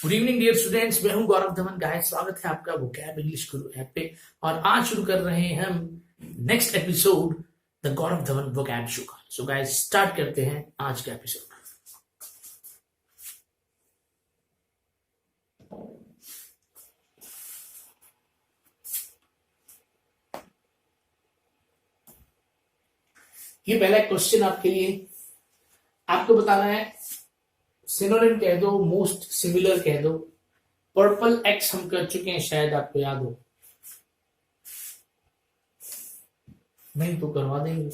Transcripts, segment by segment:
Good evening dear students, मैं हूं गौरव Dhawan. Guys, स्वागत है आपका वोकैब इंग्लिश गुरु ऐप पे। और आज शुरू कर रहे हैं हम next episode the Gaurav Dhawan vocab show का। सो गाइस, स्टार्ट करते हैं आज का एपिसोड। ये पहला क्वेश्चन आपके लिए, आपको बताना है सिनोनिम कह दो, मोस्ट सिमिलर कह दो। पर्पल एक्स हम कर चुके हैं, शायद आपको याद हो, नहीं तो करवा देंगे।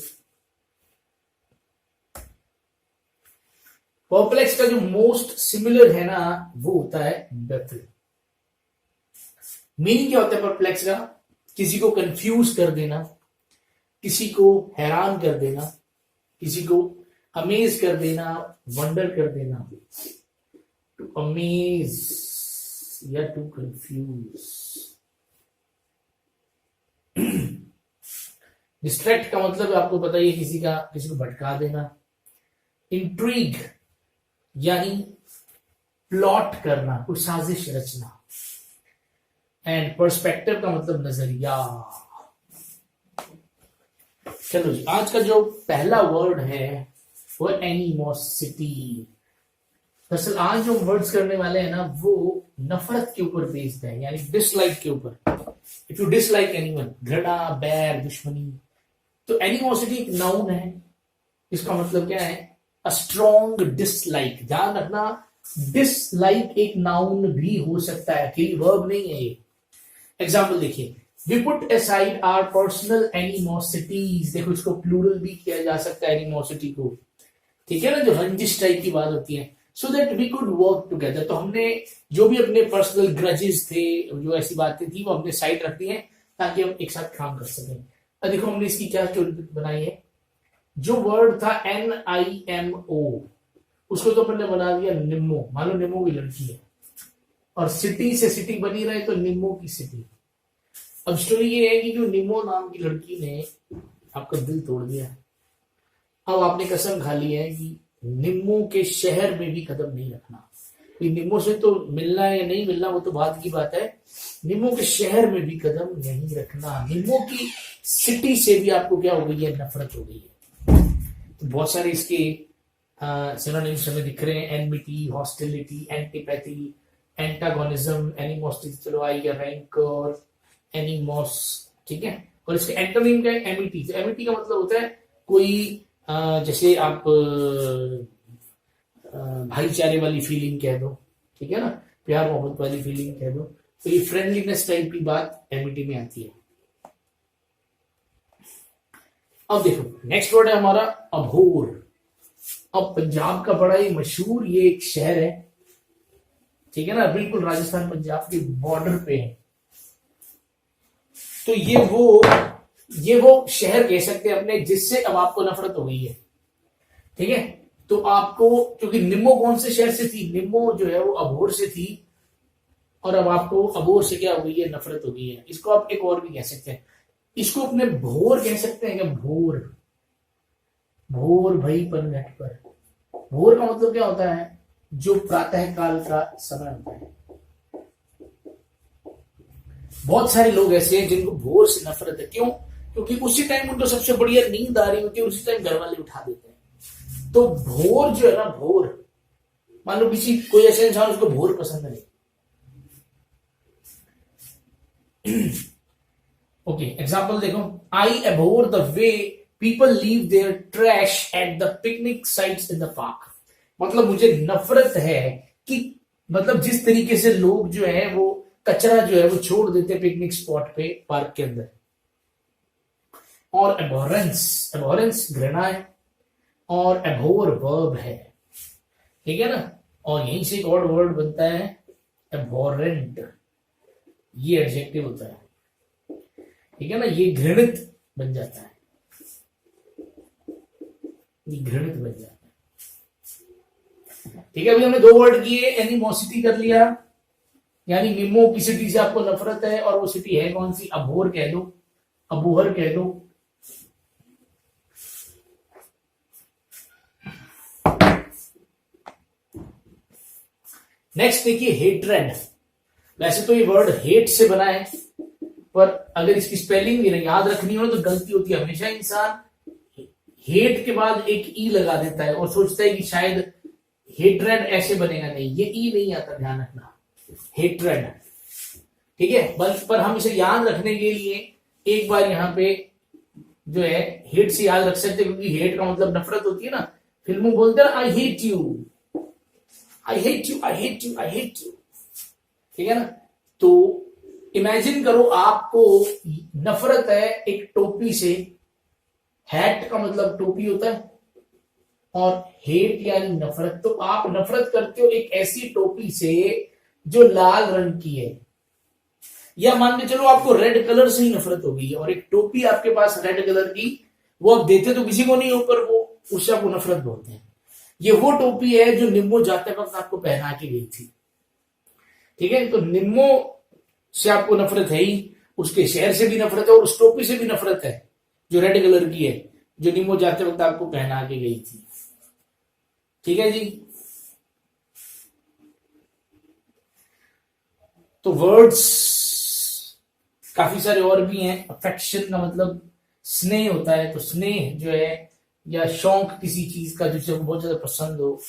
पर्पल एक्स का जो मोस्ट सिमिलर है ना, वो होता है बेफिल। मीनिंग क्या होता है पर्पल एक्स का? किसी को कंफ्यूज कर देना, किसी को हैरान कर देना, किसी को अमेज कर देना, वंडर कर देना। टू अमेज या टू कंफ्यूज। डिस्ट्रैक्ट का मतलब आपको पता ही है, किसी को भटका देना। इंट्रीग यानी प्लॉट करना, कुछ साजिश रचना। एंड पर्सपेक्टिव का मतलब नजरिया। चलो जी, आज का जो पहला वर्ड है वो एनिमोसिटी। दरअसल आज जो वर्ड्स करने वाले हैं ना, वो नफरत के ऊपर बेस्ड है, यानी डिसलाइक के ऊपर। इफ यू डिसलाइक एनीवन, घृणा, बैर, दुश्मनी। तो एनिमोसिटी एक नाउन है। इसका मतलब क्या है? A strong dislike. ध्यान रखना, डिसलाइक एक नाउन भी हो सकता है, कि वर्ब नहीं है ये। एग्जाम्पल देखिए, we put aside our personal animosities. देखो, इसको प्लूरल भी किया जा सकता है एनिमोसिटी को, ठीक है ना, जो रंजिश टाइप की बात होती है। So that we could work together. तो हमने जो भी अपने पर्सनल ग्रजेस थे, जो ऐसी बातें थी, वो हमने साइड रख दी है ताकि हम एक साथ काम कर सकें। अब देखो, हमने इसकी क्या स्टोरी बनाई है। जो वर्ड था NIMO, उसको तो अपने बना दिया निम्मो। मान लो निम्मो की लड़की है, और सिटी से सिटी बनी रहे तो निम्मो की सिटी। अब स्टोरी ये है कि जो निम्मो नाम की लड़की ने आपका दिल तोड़ दिया। अब आपने कसम खा ली है कि निम्मो के शहर में भी कदम नहीं रखना। निम्मो से तो मिलना है या नहीं मिलना, वो तो बात की बात है। निम्मो के शहर में भी कदम नहीं रखना। निम्मो की सिटी से भी आपको क्या हो गई है? नफरत हो गई है। तो बहुत सारे इसके सिनोनिम्स हमें दिख रहे हैं। Enmity, hostility, antipathy, antagonism, animosity. चलो आई गया रैंकर, एनिमोस, ठीक है। और इसके एंटोनिम का एमिटी। एमिटी का मतलब होता है कोई जैसे आप भाईचारे वाली फीलिंग कह दो, ठीक है ना, प्यार मोहब्बत वाली फीलिंग कह दो। तो ये फ्रेंडलीनेस टाइप की बात एमिटी में आती है। अब देखो, नेक्स्ट वर्ड है हमारा अभोर। अब पंजाब का बड़ा ही मशहूर ये एक शहर है, ठीक है ना, बिल्कुल राजस्थान पंजाब के बॉर्डर पे है। तो ये वो शहर कह सकते हैं अपने, जिससे अब आपको नफरत हो गई है, ठीक है। तो आपको, क्योंकि निम्मो कौन से शहर से थी? निम्मो जो है वो अभोर से थी, और अब आपको अभोर से क्या हो गई है? नफरत हो गई है। इसको आप एक और भी कह सकते हैं, इसको अपने भोर कह सकते हैं क्या? भोर, भोर भई पनघट पर। भोर का मतलब क्या होता है? जो प्रातः काल का समय होता है। बहुत सारे लोग ऐसे हैं जिनको भोर से नफरत है। क्यों? क्योंकि उसी टाइम उनको सबसे बढ़िया नींद आ रही होती है, उसी टाइम घर वाले उठा देते हैं। तो भोर जो है ना, भोर, मान लो कोई ऐसा इंसान, उसको भोर पसंद नहीं। ओके, एग्जाम्पल देखो, I abhor the way people leave their trash at the picnic sites in the park. मतलब मुझे नफरत है कि, मतलब जिस तरीके से लोग जो है वो कचरा जो है वो छोड़ देते पिकनिक स्पॉट पे, पार्क के अंदर। और एबोरेंस, एबोरेंस घृणा है, और एबोर वर्ब है, ठीक है ना। और यहीं से एक और वर्ड बनता है एबोरेंट। ये एडजेक्टिव होता है, ठीक है ना। ये घृणित बन जाता है, ये घृणित बन जाता है, ठीक है। अभी हमने दो वर्ड किए, एनिमोसिटी कर लिया, यानी निम्मो की सिटी से आपको नफरत है, और वो सिटी है कौन सी? अभोर कह दो, अबोहर कह दो। नेक्स्ट देखिए हेट्रेड। वैसे तो ये वर्ड हेट से बना है, पर अगर इसकी स्पेलिंग भी याद रखनी हो तो गलती होती है हमेशा। इंसान हेट के बाद एक ई लगा देता है और सोचता है कि शायद हेट्रेड ऐसे बनेगा, नहीं, ये ई नहीं आता, ध्यान रखना, हेट्रेड, ठीक है। बस पर हम इसे याद रखने के लिए एक बार यहाँ पे जो है हेट से याद रख सकते, क्योंकि हेट का मतलब नफरत होती है ना। फिल्मों बोलते हैं I hate you, I hate you, I hate you, I hate you, ठीक है ना। तो इमेजिन करो आपको नफरत है एक टोपी से। हैट का मतलब टोपी होता है और हेट यानी नफरत। तो आप नफरत करते हो एक ऐसी टोपी से जो लाल रंग की है, या मान के चलो आपको रेड कलर से ही नफरत हो गई है और एक टोपी आपके पास रेड कलर की, वो आप देते तो किसी को नहीं हो, पर वो उससे आपको नफरत बोलते हैं। ये वो टोपी है जो निम्मो जाते वक्त आपको पहना के गई थी, ठीक है। तो निम्मो से आपको नफरत है ही, उसके शहर से भी नफरत है और उस टोपी से भी नफरत है जो रेड कलर की है, जो निम्मो जाते वक्त आपको पहना के गई थी, ठीक है जी। तो वर्ड्स काफी सारे और भी हैं। अफेक्शन का मतलब स्नेह होता है, तो स्नेह जो है या शौक किसी चीज का जिसे बहुत ज्यादा पसंद हो।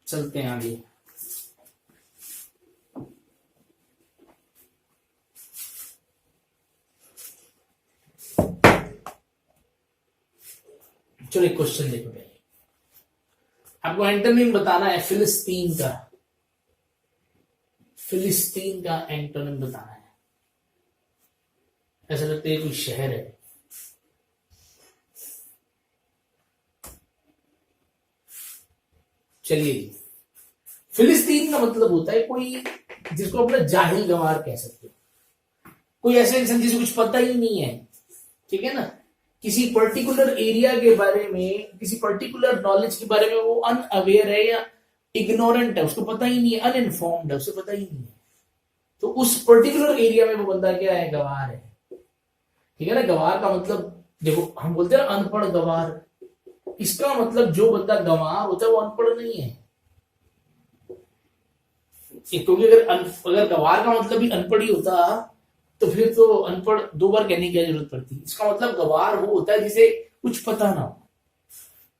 चलते हैं आगे। चलो एक क्वेश्चन देखो पहले। आपको एंटोनिम बताना है फिलिस्तीन का। फिलिस्तीन का एंटोनिम बताना है। ऐसा लगता है कोई शहर है। चलिए, फिलिस्तीन का मतलब होता है कोई जिसको अपना जाहिल गंवार कह सकते हो, कोई ऐसा इंसान जिसे कुछ पता ही नहीं है, ठीक है ना। किसी पर्टिकुलर एरिया के बारे में, किसी पर्टिकुलर नॉलेज के बारे में वो अनअवेयर है या इग्नोरेंट है, उसको पता ही नहीं है, अनइन्फॉर्म्ड है, उसे पता ही नहीं है। तो उस पर्टिकुलर एरिया में वो बंदा क्या है, गवार है, ठीक है ना। गवार का मतलब देखो, हम बोलते हैं अनपढ़ गवार, इसका मतलब जो बंदा गंवार होता है वो अनपढ़ नहीं है। क्योंकि अगर गंवार का मतलब भी अनपढ़ ही होता तो फिर तो अनपढ़ दो बार कहने की जरूरत पड़ती। इसका मतलब गंवार वो होता है जिसे कुछ पता ना हो,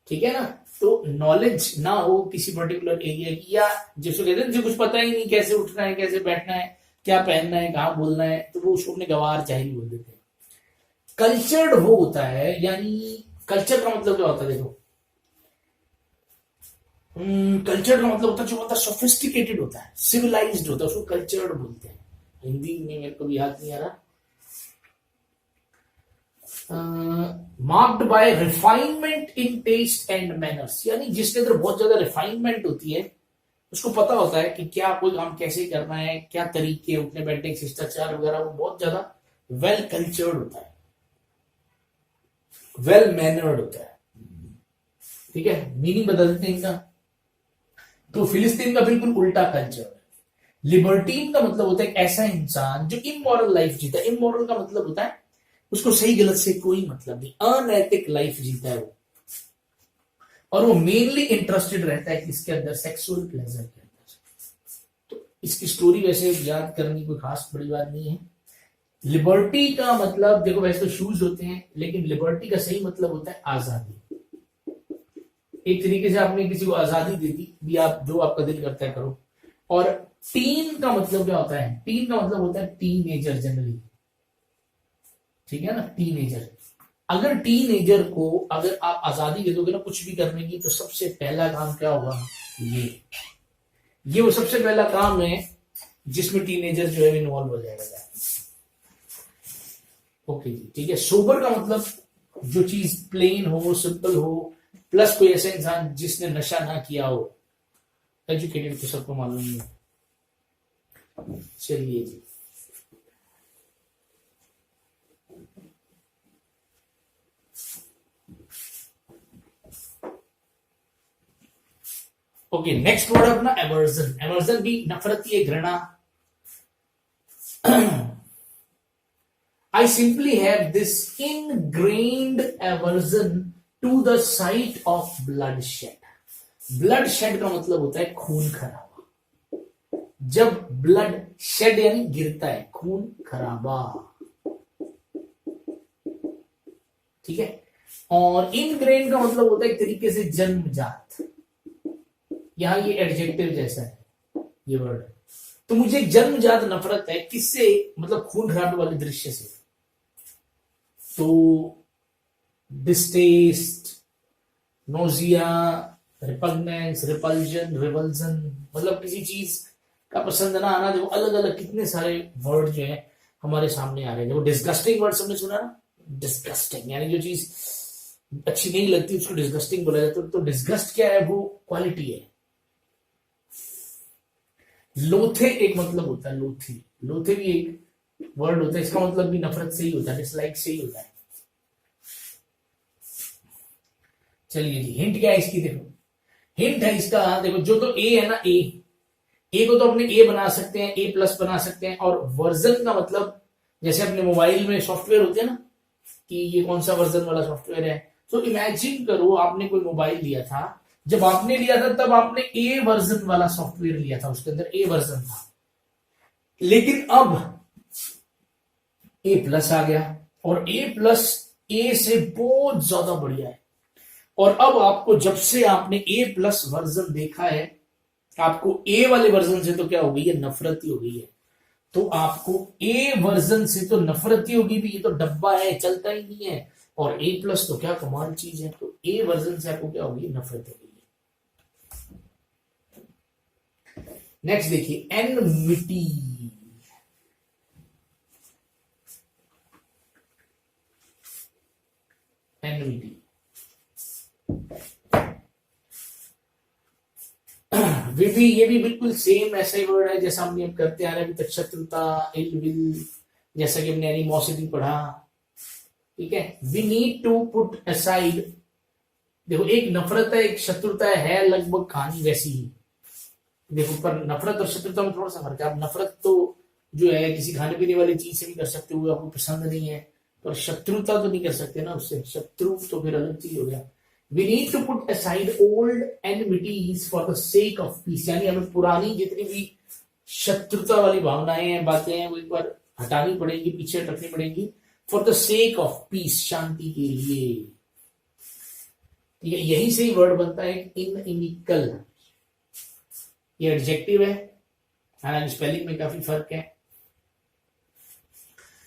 ठीक है ना। तो नॉलेज ना हो किसी पर्टिकुलर एरिया की, या जिसको कहते हैं जिसे कुछ पता ही नहीं, कैसे उठना है, कैसे बैठना है, क्या पहनना है, कहाँ बोलना है, तो वो उसको अपने गंवार जाहिल बोल देते हैं। कल्चर्ड वो होता है, यानी कल्चर का मतलब क्या होता है, देखो कल्चर का मतलब होता है जो होता है सोफिस्टिकेटेड होता है, सिविलाइज्ड होता है, उसको कल्चर्ड बोलते हैं। हिंदी में मेरे को भी याद नहीं आ रहा। Marked by refinement in taste and manners, यानी जिसके अंदर बहुत ज्यादा रिफाइनमेंट होती है, उसको पता होता है कि क्या कोई काम कैसे करना है, क्या तरीके, उठने बैठने शिष्टाचार वगैरह, वो बहुत ज्यादा वेल कल्चर्ड होता है, वेल मैनर्ड होता है, ठीक है। मीनिंग बदल देते हैं इनका। तो फिलिस्तीन का बिल्कुल उल्टा कल्चर है। लिबर्टीन का मतलब होता है एक ऐसा इंसान जो इमोरल लाइफ जीता है। इमोरल का मतलब होता है उसको सही गलत से कोई मतलब नहीं, अनैतिक लाइफ जीता है वो, और वो मेनली इंटरेस्टेड रहता है किसके अंदर, सेक्सुअल प्लेजर के अंदर। तो इसकी स्टोरी वैसे याद करनी कोई खास बड़ी बात नहीं है। लिबर्टी का मतलब देखो, वैसे तो शूज होते हैं, लेकिन लिबर्टी का सही मतलब होता है आजादी। एक तरीके से आपने किसी को आजादी दे दी, भी आप जो आपका दिल करता है करो। और टीन का मतलब क्या होता है, टीन का मतलब होता है टीनेजर जनरली, ठीक है ना, टीनेजर। अगर टीनेजर को अगर आप आजादी दे दोगे ना कुछ भी करने की, तो सबसे पहला काम क्या होगा, ये वो सबसे पहला काम है जिसमें टीनेजर जो है इन्वॉल्व हो जाएगा। ओके जी, ठीक है। सोबर का मतलब जो चीज प्लेन हो, सिंपल हो, प्लस कोई ऐसा इंसान जिसने नशा ना किया हो। एजुकेटेड तो सबको मालूम ही है। चलिए जी, ओके, नेक्स्ट वर्ड है अपना एवर्जन। एवर्जन भी नफरत की घृणा। I simply have this ingrained aversion to the sight of bloodshed. Blood shed का मतलब होता है खून खराबा। जब ब्लड शेड यानी गिरता है, खून खराबा, ठीक है। और इनग्रेन का मतलब होता है एक तरीके से जन्मजात। यहां ये एडजेक्टिव जैसा है ये वर्ड। तो मुझे जन्मजात नफरत है किससे, मतलब खून खराबे वाले दृश्य से। तो डिस्टेस्ट, नोजिया, रिपग्नेंस, रिपल्जन, रिवल्जन, मतलब किसी चीज का पसंद ना आना। देखो अलग अलग कितने सारे वर्ड जो है हमारे सामने आ रहे हैं। देखो डिस्गस्टिंग वर्ड सबने सुना ना, डिस्गस्टिंग यानी जो चीज अच्छी नहीं लगती उसको डिस्गस्टिंग बोला जाता है। तो डिस्गस्ट क्या है, वो क्वालिटी है। लोथे एक मतलब होता है, लोथे, लोथे भी एक वर्ड होता है, इसका मतलब भी नफरत से ही होता है, डिसलाइक से ही होता है। चलिए जी, हिंट क्या है इसकी, देखो हिंट है इसका, देखो जो तो ए है ना, ए को तो अपने ए बना सकते हैं, ए प्लस बना सकते हैं। और वर्जन का मतलब जैसे अपने मोबाइल में सॉफ्टवेयर होते हैं ना कि ये कौन सा वर्जन वाला सॉफ्टवेयर है। तो इमेजिन करो आपने कोई मोबाइल लिया था, जब आपने लिया था तब आपने ए वर्जन वाला सॉफ्टवेयर लिया था, उसके अंदर ए वर्जन था। लेकिन अब ए प्लस आ गया और ए प्लस ए से बहुत ज्यादा बढ़िया है। और अब आपको जब से आपने ए प्लस वर्जन देखा है, आपको ए वाले वर्जन से तो क्या हो गई है, नफरत ही हो गई है। तो आपको ए वर्जन से तो नफरत ही होगी भी, ये तो डब्बा है, चलता ही नहीं है। और ए प्लस तो क्या कमाल चीज है। तो ए वर्जन से आपको क्या होगी, नफरत हो गई है। नेक्स्ट देखिए, एनमिटी। एनमिटी ये भी बिल्कुल सेम ऐसा ही वर्ड है जैसा हमने अब करते आ रहे हैं अभी तक, शत्रुता, इल विल, जैसा कि हमने एनिमोसिटी पढ़ा, ठीक है। We need to put aside, देखो एक नफरत है एक शत्रुता है, लगभग कहानी वैसी ही। देखो पर नफरत और शत्रुता में थोड़ा सा फर्क है। आप नफरत तो जो है किसी खाने पीने वाली चीज से भी कर सकते हो, आपको पसंद नहीं है, पर शत्रुता तो नहीं कर सकते ना उससे, शत्रु तो फिर अलग चीज हो गया। We need to put aside old enmities for the sake of peace, यानी हमें पुरानी जितनी भी शत्रुता वाली भावनाएं हैं, बातें हैं, वो एक बार हटानी पड़ेगी, पीछे रखनी पड़ेगी, for the sake of peace, शांति के लिए। यही से ही वर्ड बनता है इनइमिकल। ये एडजेक्टिव है, हालांकि स्पेलिंग में काफी फर्क है।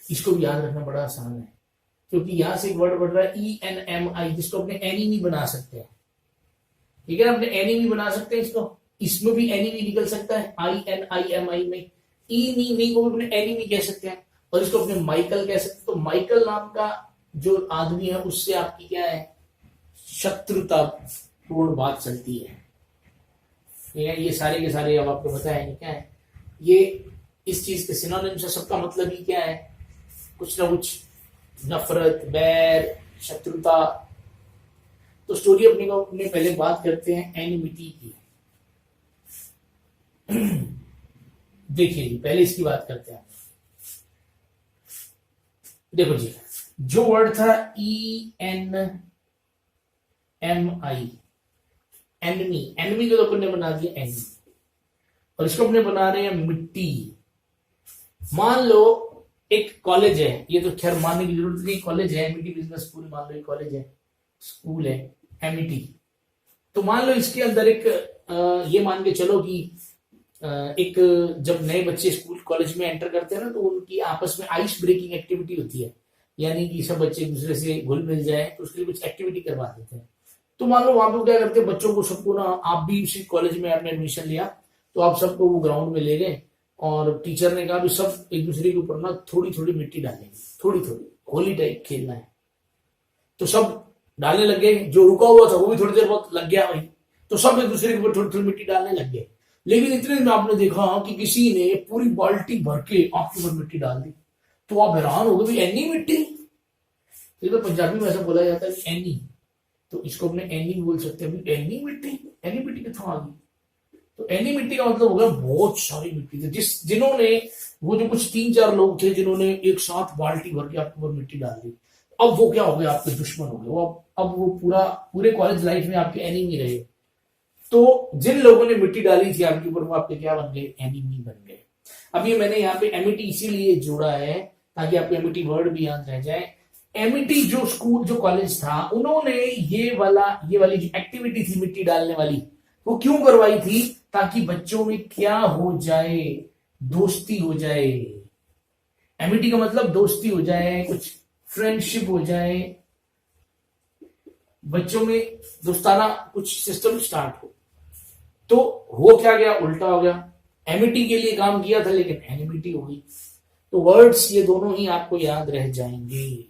इसको भी याद रखना बड़ा आसान है क्योंकि यहां से एक वर्ड बढ़ रहा है ENMI, जिसको अपने एनिमी बना सकते हैं, ठीक है। अपने एनिमी बना सकते हैं इसको, इसमें भी एनिमी निकल सकता है INIMI में। नहीं को भी अपने एनिमी कह सकते हैं और इसको अपने माइकल कह सकते हैं। तो माइकल नाम का जो आदमी है उससे आपकी क्या है, शत्रुता पूर्ण बात चलती है, ठीक है। ये सारे के सारे अब आपको पता है क्या है ये, इस चीज के सिनोनिम्स है, सबका मतलब ही क्या है, कुछ ना कुछ, नफरत, बैर, शत्रुता। तो स्टोरी अपने पहले बात करते हैं एनिमिटी की। देखिए जी, पहले इसकी बात करते हैं। देखो जी, जो वर्ड था ENMI, एनिमी, एनिमी को तो अपने बना दिया एनिमी, और इसको अपने बना रहे हैं मिट्टी। मान लो एक कॉलेज है, ये तो खैर मानने की जरूरत नहीं, कॉलेज है एमिटी बिजनेस स्कूल, मान लो एक कॉलेज है, स्कूल है एमिटी। तो मान लो इसके अंदर एक ये मान के चलो कि एक जब नए बच्चे स्कूल कॉलेज में एंटर करते हैं ना, तो उनकी आपस में आइस ब्रेकिंग एक्टिविटी होती है, यानी कि सब बच्चे एक दूसरे से घुल मिल जाए, तो उसके लिए कुछ एक्टिविटी करवा देते हैं। तो मान लो वहां पर क्या करते हैं, बच्चों को सबको ना, आप भी उसी कॉलेज में आपने एडमिशन लिया तो आप सबको वो ग्राउंड में ले गए और टीचर ने कहा भी सब एक दूसरे के ऊपर ना थोड़ी थोड़ी मिट्टी डालेंगे, थोड़ी थोड़ी, होली टाइप खेलना है। तो सब डालने लग गए, जो रुका हुआ था वो भी थोड़ी देर बहुत लग गया वही, तो सब एक दूसरे के ऊपर थोड़ी थोड़ी मिट्टी डालने लग गए। लेकिन इतने में आपने देखा कि किसी ने पूरी बाल्टी भर के आपके ऊपर मिट्टी डाल दी, तो आप हैरान हो गए भी एनी मिट्टी। तो पंजाबी में ऐसा बोला जाता है एनी, तो इसको अपने एनी बोल सकते हैं, एनी मिट्टी, एनी मिट्टी कितों आ गई। तो एनी मिट्टी का मतलब होगा बहुत सारी मिट्टी थी, जिन्होंने वो जो कुछ 3-4 लोग थे जिन्होंने एक साथ बाल्टी भर के आपके ऊपर मिट्टी डाल दी, अब वो क्या हो गए, आपके दुश्मन हो गए। वो अब वो पूरे कॉलेज लाइफ में आपके एनिमी रहे। तो जिन लोगों ने मिट्टी डाली थी आपके ऊपर, वो आपके क्या बन गए? एनिमी बन गए। अब ये मैंने यहाँ पे एमिटी इसीलिए जोड़ा है ताकि आपको एमिटी वर्ड भी याद रह जाए। एमिटी जो स्कूल जो कॉलेज था, उन्होंने ये वाली जो एक्टिविटी थी मिट्टी डालने वाली, वो क्यों करवाई थी? ताकि बच्चों में क्या हो जाए? दोस्ती हो जाए। एमिटी का मतलब दोस्ती हो जाए, कुछ फ्रेंडशिप हो जाए, बच्चों में दोस्ताना कुछ सिस्टम स्टार्ट हो। तो हो क्या गया? उल्टा हो गया। एमिटी के लिए काम किया था लेकिन एनिमिटी हो गई। तो वर्ड्स ये दोनों ही आपको याद रह जाएंगे।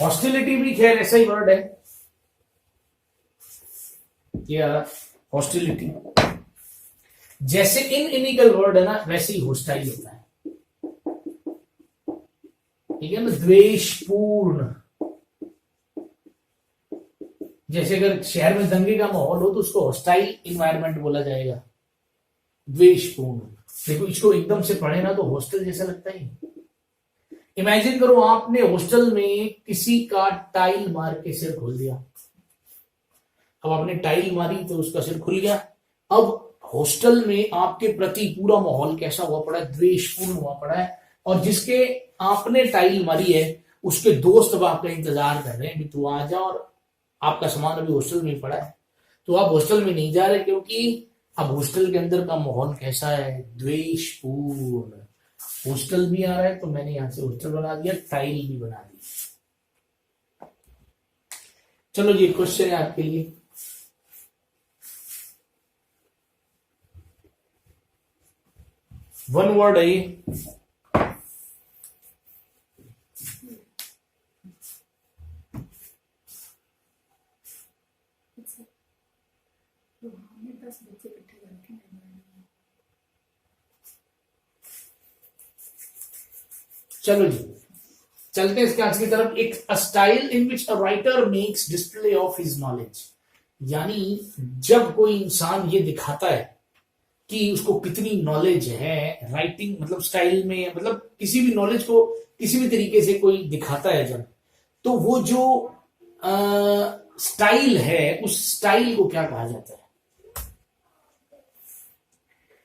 हॉस्टिलिटी भी खैर ऐसा ही वर्ड है, या हॉस्टिलिटी जैसे इनइनिकल वर्ड है ना, वैसे ही हॉस्टाइल होता है। ठीक है ना? द्वेषपूर्ण। जैसे अगर शहर में दंगे का माहौल हो तो उसको हॉस्टाइल इन्वायरमेंट बोला जाएगा, द्वेषपूर्ण। देखो इसको एकदम से पढ़े ना तो हॉस्टल जैसा लगता है। इमेजिन करो आपने हॉस्टल में किसी का टाइल मार के सिर खोल दिया। अब आपने टाइल मारी तो उसका सिर खुल गया। अब हॉस्टल में आपके प्रति पूरा माहौल कैसा हुआ पड़ा है? द्वेषपूर्ण हुआ पड़ा है। और जिसके आपने टाइल मारी है उसके दोस्त अब आपका इंतजार कर रहे हैं कि तू आ जा, और आपका सामान अभी हॉस्टल में पड़ा है। तो आप हॉस्टल में नहीं जा रहे क्योंकि अब हॉस्टल के अंदर का माहौल कैसा है? द्वेषपूर्ण। हॉस्टल भी आ रहा है तो मैंने यहां से हॉस्टल बना दिया, टाइल भी बना दी। चलो जी, क्वेश्चन है आपके लिए। वन वर्ड है ये। चलो जी, चलते हैं इसके आंसर की तरफ। एक style in which a writer makes display of his knowledge, यानी जब कोई इंसान ये दिखाता है कि उसको कितनी नॉलेज है, राइटिंग मतलब स्टाइल में, मतलब किसी भी नॉलेज को किसी भी तरीके से कोई दिखाता है जब, तो वो जो स्टाइल है उस स्टाइल को क्या कहा जाता है?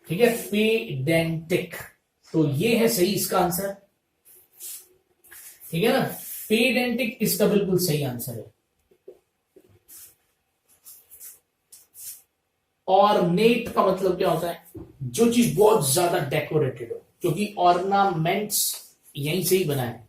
ठीक है, पेडेंटिक। तो ये है सही इसका आंसर। ठीक है ना? पेडेंटिक इसका बिल्कुल सही आंसर है। और नेट का मतलब क्या होता है? जो चीज बहुत ज्यादा डेकोरेटेड हो, क्योंकि ऑर्नामेंट्स यहीं से ही बना है।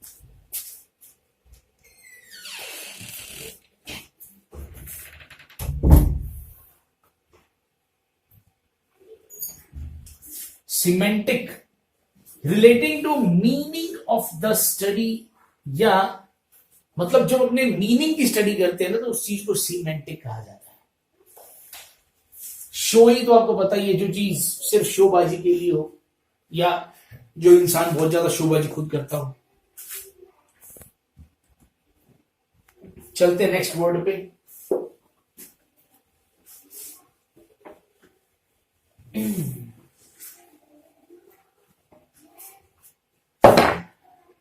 Semantic, relating to meaning of the study, या मतलब जब अपने मीनिंग की स्टडी करते हैं ना तो उस चीज को सीमेंटिक कहा जाता है। शो ही तो आपको पता ही है, जो चीज सिर्फ शोबाजी के लिए हो, या जो इंसान बहुत ज्यादा शोबाजी खुद करता हो। चलते नेक्स्ट वर्ड पे।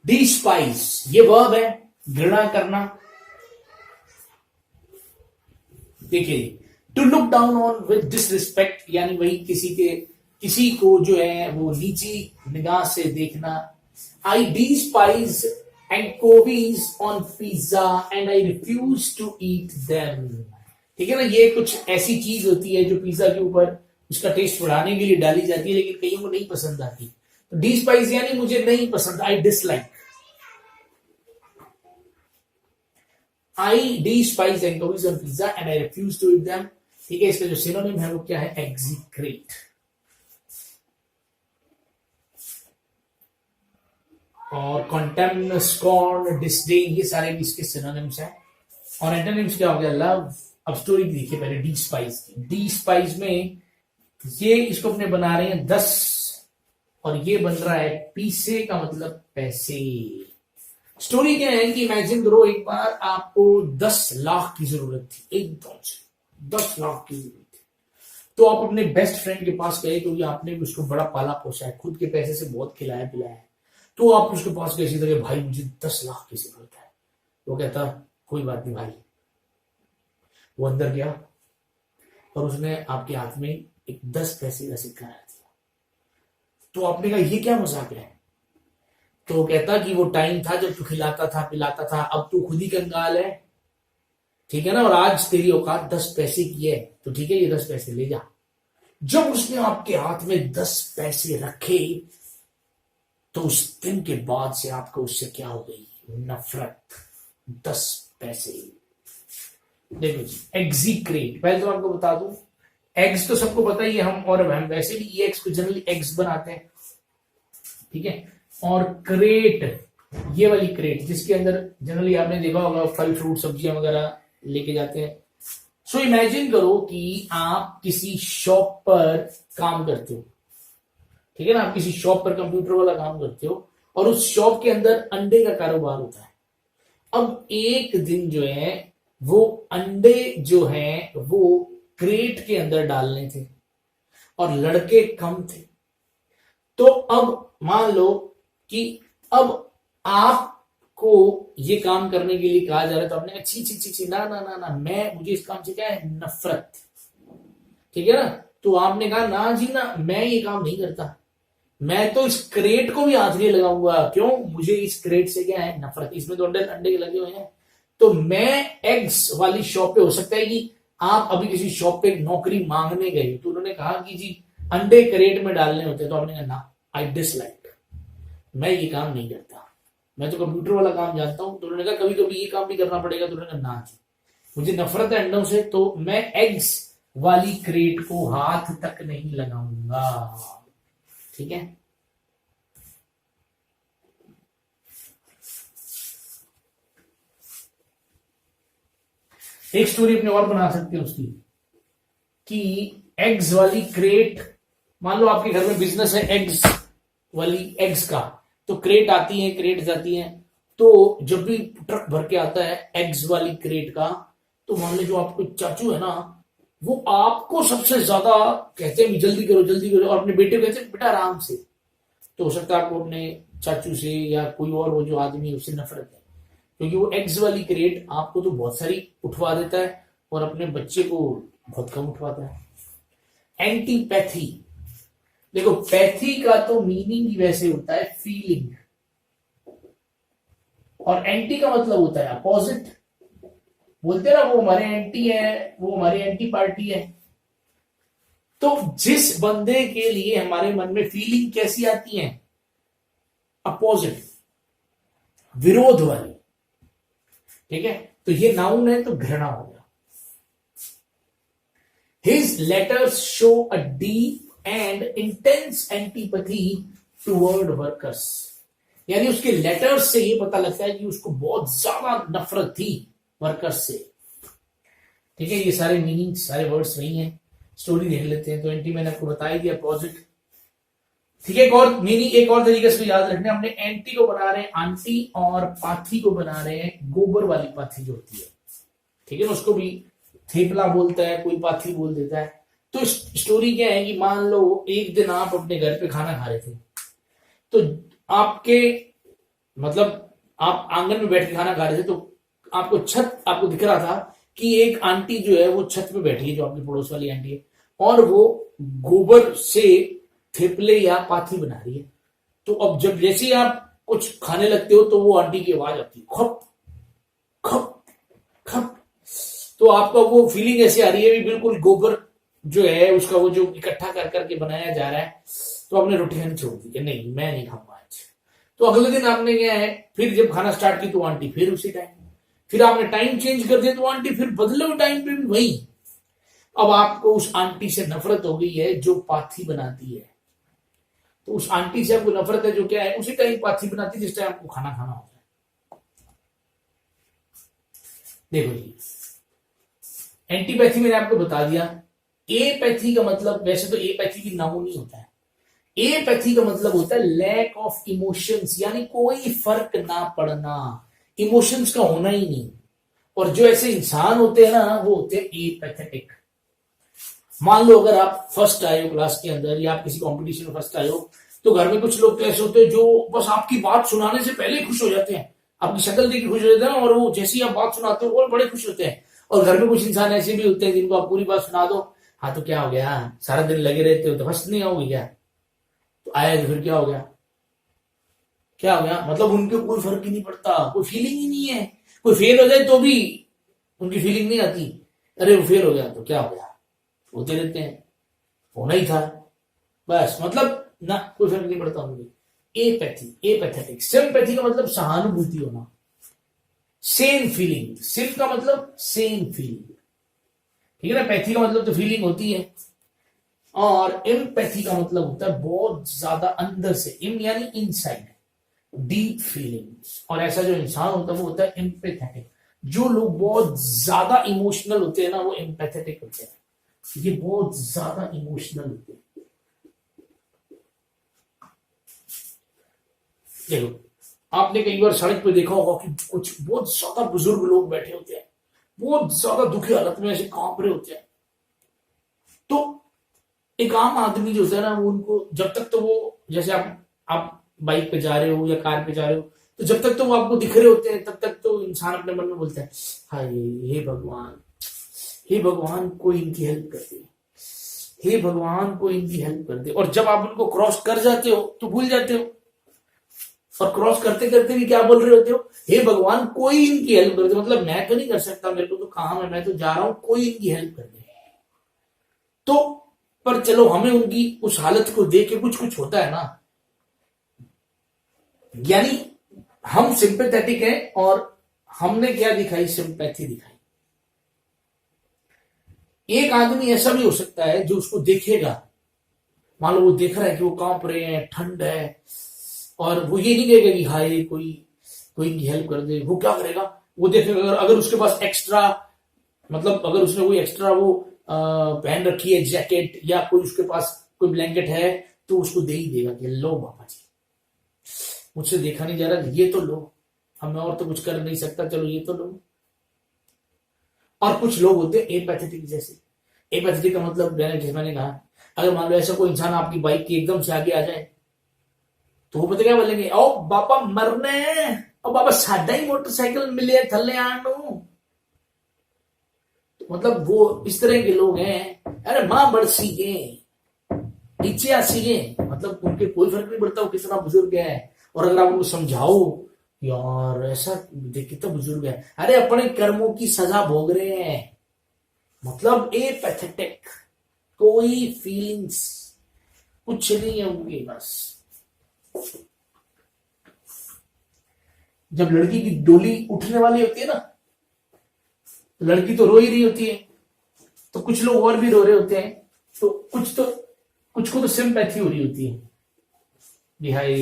डिस्पाइज, ये वर्ब है, घृणा करना। देखिए, to look down on with disrespect, यानी वही किसी को जो है वो नीची निगाह से देखना। I despise anchovies on pizza and I refuse to eat them. ठीक है ना? ये कुछ ऐसी चीज होती है जो पिज्जा के ऊपर उसका टेस्ट बढ़ाने के लिए डाली जाती है, लेकिन कईयों को नहीं पसंद आती। तो डिस्पाइज यानी मुझे नहीं पसंद, I dislike. I despise anchovies on pizza and I refuse to eat them. ठीक है, इसका जो सिनोनिम है वो क्या है? एग्जीक्रेट। और कंटेम्न, स्कॉर्न, डिस्डेन, ये सारे भी इसके सिनोनिम्स हैं। और एंटोनिम्स क्या हो गया? लव। अब स्टोरी देखिए पहले डिस्पाइज की। डिस्पाइज में ये इसको अपने बना रहे हैं 10 और ये बन रहा है पीसे का मतलब पैसे। स्टोरी क्या है कि इमेजिन करो एक बार आपको 10 लाख की जरूरत थी, एकदम से 10 लाख की जरूरत थी। तो आप अपने बेस्ट फ्रेंड के पास गए क्योंकि आपने भी उसको बड़ा पाला पोसा है, खुद के पैसे से बहुत खिलाया पिलाया है। तो आप उसके पास कैसे लगे, भाई मुझे 10 लाख की जरूरत है। वो कहता कोई बात नहीं भाई। वो अंदर गया और उसने आपके हाथ में एक 10 पैसे का सिक्का रख दिया। तो आपने कहा ये क्या मजाक है। तो वो कहता कि वो टाइम था जब तू खिलाता था पिलाता था, अब तू खुद ही कंगाल है, ठीक है ना, और आज तेरी औकात 10 पैसे की है, तो ठीक है ये 10 पैसे ले जा। जब उसने आपके हाथ में 10 पैसे रखे तो उस दिन के बाद से आपको उससे क्या हो गई, नफरत। 10 पैसे। देखो जी, एग्जीक्रेट, पहले तो आपको बता दूं, एग्स तो सबको पता ही है, हम वैसे भी ये एग्स को जनरली एग्स बनाते हैं, ठीक है। और क्रेट, ये वाली क्रेट जिसके अंदर जनरली आपने देखा होगा फल फ्रूट सब्जियां वगैरह लेके जाते हैं। सो इमेजिन करो कि आप किसी शॉप पर काम करते हो, ठीक है ना, आप किसी शॉप पर कंप्यूटर वाला काम करते हो और उस शॉप के अंदर अंडे का कारोबार होता है। अब एक दिन जो है वो अंडे जो हैं वो क्रेट के अंदर डालने थे और लड़के कम थे। तो अब मान लो कि अब आपको ये काम करने के लिए कहा जा रहा है, तो आपने कहा छी छी छी छी, ना ना ना ना, मैं मुझे इस काम से क्या है, नफरत, ठीक है ना। तो आपने कहा ना जी ना, मैं ये काम नहीं करता, मैं तो इस क्रेट को भी हाथ नहीं लगाऊंगा। क्यों, मुझे इस क्रेट से क्या है, नफरत, इसमें तो अंडे अंडे लगे हुए हैं। तो मैं एग्स वाली शॉप पे, हो सकता है कि आप अभी किसी शॉप पे नौकरी मांगने गए तो उन्होंने कहा कि जी अंडे क्रेट में डालने होते हैं, तो आपने कहा ना, आई डिसलाइक, मैं ये काम नहीं करता, मैं तो कंप्यूटर वाला काम जानता हूं। तो उन्होंने कहा कभी कभी ये काम भी करना पड़ेगा, तो उन्होंने कहा ना जी, मुझे नफरत है अंडों से, तो मैं एग्स वाली क्रेट को हाथ तक नहीं लगाऊंगा, ठीक है। एक स्टोरी अपने और बना सकते हैं उसकी, कि एग्स वाली क्रेट, मान लो आपके घर में बिजनेस है एग्स वाली, एग्स का, तो क्रेट आती है, क्रेट जाती है, तो जब भी ट्रक भर के आता है एग्स वाली क्रेट का, तो मान लो जो आपको चाचू है ना, वो आपको सबसे ज्यादा कहते हैं जल्दी करो जल्दी करो, और अपने बेटे को कहते हैं बेटा आराम से। तो हो सकता है आपको अपने चाचू से या कोई और वो जो आदमी है उससे नफरत है, क्योंकि वो एग्स वाली क्रेट आपको तो बहुत सारी उठवा देता है और अपने बच्चे को बहुत कम उठवाता है। एंटीपैथी, देखो पैथी का तो मीनिंग ही वैसे होता है फीलिंग, और एंटी का मतलब होता है अपोजिट। बोलते ना वो हमारे एंटी है, वो हमारी एंटी पार्टी है। तो जिस बंदे के लिए हमारे मन में फीलिंग कैसी आती है, अपोजिट, विरोध वाली, ठीक है। तो ये नाउन है तो घृणा हो गया। His letters show a deep and intense antipathy toward workers, यानी उसके लेटर्स से ये पता लगता है कि उसको बहुत ज्यादा नफरत थी वर्कर्स से, ठीक है। ये सारे मीनिंग सारे वर्ड्स नहीं है, स्टोरी देख लेते हैं। तो एंटी मैंने आपको बता ही दिया, अपोजिट, ठीक है। एक और मीनिंग, एक और तरीके से याद रखना, हमने एंटी को बना रहे हैं आंटी और पाथी को बना रहे हैं गोबर वाली पाथी जो होती है, ठीक है ना, उसको भी थेपला बोलता है, कोई पाथी बोल देता है। तो स्टोरी क्या है कि मान लो एक दिन आप अपने घर पे खाना खा रहे थे, तो आपके मतलब आप आंगन में बैठ के खाना खा रहे थे, तो आपको छत आपको दिख रहा था कि एक आंटी जो है वो छत पे बैठी है, जो आपकी पड़ोस वाली आंटी है, और वो गोबर से थेपले या पाथी बना रही है। तो अब जब जैसे ही आप कुछ खाने लगते हो तो वो आंटी की आवाज आती है, खप खप खप। तो आपका वो फीलिंग ऐसी आ रही है भी बिल्कुल गोबर जो है उसका वो जो इकट्ठा कर करके बनाया जा रहा है। तो आपने रोटी खानी छोड़ दी कि नहीं मैं नहीं खाऊंगा आज। तो अगले दिन आपने क्या है, फिर जब खाना स्टार्ट की तो आंटी फिर उसी टाइम, फिर आपने टाइम चेंज कर दिया तो आंटी फिर बदले हुए टाइम पे भी वही। अब आपको उस आंटी से नफरत हो गई है जो पाथी बनाती है, तो उस आंटी से आपको नफरत है जो क्या है, उसी टाइम पाथी बनाती है जिस टाइम आपको खाना खाना होता है। देखो जी, एंटीपैथी मैंने आपको बता दिया। एपैथी का मतलब, वैसे तो एपैथी भी नाउन नहीं होता है, एपैथी का मतलब होता है लैक ऑफ इमोशंस, यानी कोई फर्क ना पड़ना, इमोशंस का होना ही नहीं। और जो ऐसे इंसान होते हैं ना वो होते हैं एपैथेटिक। मान लो अगर आप फर्स्ट आए हो क्लास के अंदर या आप किसी कंपटीशन में फर्स्ट आए हो, तो घर में कुछ लोग तो ऐसे होते हैं जो बस आपकी बात सुनाने से पहले ही खुश हो जाते हैं, आपकी शक्ल देख के खुश हो जाते हैं ना, और वो जैसे ही आप बात सुनाते हो वो बड़े खुश होते हैं। और घर में कुछ इंसान ऐसे भी होते हैं जिनको आप पूरी बात सुना दो, हाँ तो क्या हो गया, सारा दिन लगे रहते हो तो हंस नहीं आओगे क्या, तो आया तो फिर क्या हो गया, क्या हो गया, मतलब उनको कोई फर्क ही नहीं पड़ता, कोई फीलिंग ही नहीं है। कोई फेल हो जाए तो भी उनकी फीलिंग नहीं आती, अरे वो फेल हो गया तो क्या हो गया, होते रहते हैं, होना ही था बस, मतलब ना कोई फर्क नहीं पड़ता उनको। एपैथी, एपैथेटिक। सिंपैथी का मतलब सहानुभूति होना, सेम फीलिंग, सिम का मतलब सेम फीलिंग, ठीक है ना, पैथी का मतलब तो फीलिंग होती है, और एम्पैथी का मतलब होता है बहुत ज्यादा अंदर से, इम यानी इनसाइड, डीप फीलिंग्स। और ऐसा जो इंसान होता है वो होता है एम्पैथेटिक। जो लोग बहुत ज्यादा इमोशनल होते हैं ना वो एम्पैथेटिक होते हैं, ये बहुत ज्यादा इमोशनल होते हैं। देखो आपने कई बार सड़क पे देखा होगा कि कुछ बहुत ज्यादा बुजुर्ग लोग बैठे होते हैं, बहुत ज्यादा दुखी हालत में ऐसे कांप रहे होते हैं, तो एक आम आदमी जो होता है ना वो उनको जब तक तो वो, जैसे आप बाइक पे जा रहे हो या कार पे जा रहे हो, तो जब तक तो वो आपको दिख रहे होते हैं तब तक तो इंसान अपने मन में बोलता है हाय हे भगवान, हे भगवान कोई इनकी हेल्प कर दे, हे भगवान कोई इनकी हेल्प कर दे। और जब आप उनको क्रॉस कर जाते हो तो भूल जाते हो, और क्रॉस करते करते भी क्या बोल रहे होते हो, हे भगवान कोई इनकी हेल्प कर दे, मतलब मैं तो नहीं कर सकता, मेरे को तो काम है, मैं तो जा रहा हूं, कोई इनकी हेल्प कर दे। तो पर चलो हमें उनकी उस हालत को देख के कुछ कुछ होता है ना, यानी हम सिंपैथेटिक हैं और हमने क्या दिखाई, सिंपैथी दिखाई। एक आदमी ऐसा भी हो सकता है जो उसको देखेगा, मान लो वो देख रहा है कि वो कांप रहे हैं, ठंड है, और वो ये नहीं कहेगा कि हाय कोई कोई इनकी हेल्प कर दे, वो क्या करेगा, वो देखेगा अगर उसके पास एक्स्ट्रा, मतलब अगर उसने कोई एक्स्ट्रा वो पहन रखी है जैकेट, या कोई उसके पास कोई ब्लैंकेट है, तो उसको दे ही देगा कि लो बाबा जी, मुझसे देखा नहीं जा रहा, ये तो लो, अब मैं और तो कुछ कर नहीं सकता, चलो ये तो लो। और कुछ लोग होते हैं एपैथेटिक, जैसे एपैथेटिक का मतलब जैसे मैंने कहा, अगर मान लो ऐसा कोई इंसान आपकी बाइक की एकदम से आगे आ जाए तो वो पता क्या बोलेंगे, ओ बाबा मरने, ओ बाबा साडा ही मोटरसाइकिल मिले थले आनू, मतलब वो इस तरह के लोग हैं, अरे मां बढ़ सीगे नीचे आ सीगे, मतलब उनके कोई फर्क नहीं पड़ता वो कितना बुजुर्ग है। और अगर आप उनको समझाओ यार ऐसा देख कितना बुजुर्ग है, अरे अपने कर्मों की सजा भोग रहे हैं, मतलब ए पैथेटिक, कोई फीलिंग्स कुछ नहीं है उनके, बस। जब लड़की की डोली उठने वाली होती है ना, लड़की तो रो ही रही होती है, तो कुछ लोग और भी रो रहे होते हैं, तो कुछ को तो सिंपैथी हो रही होती है कि हाय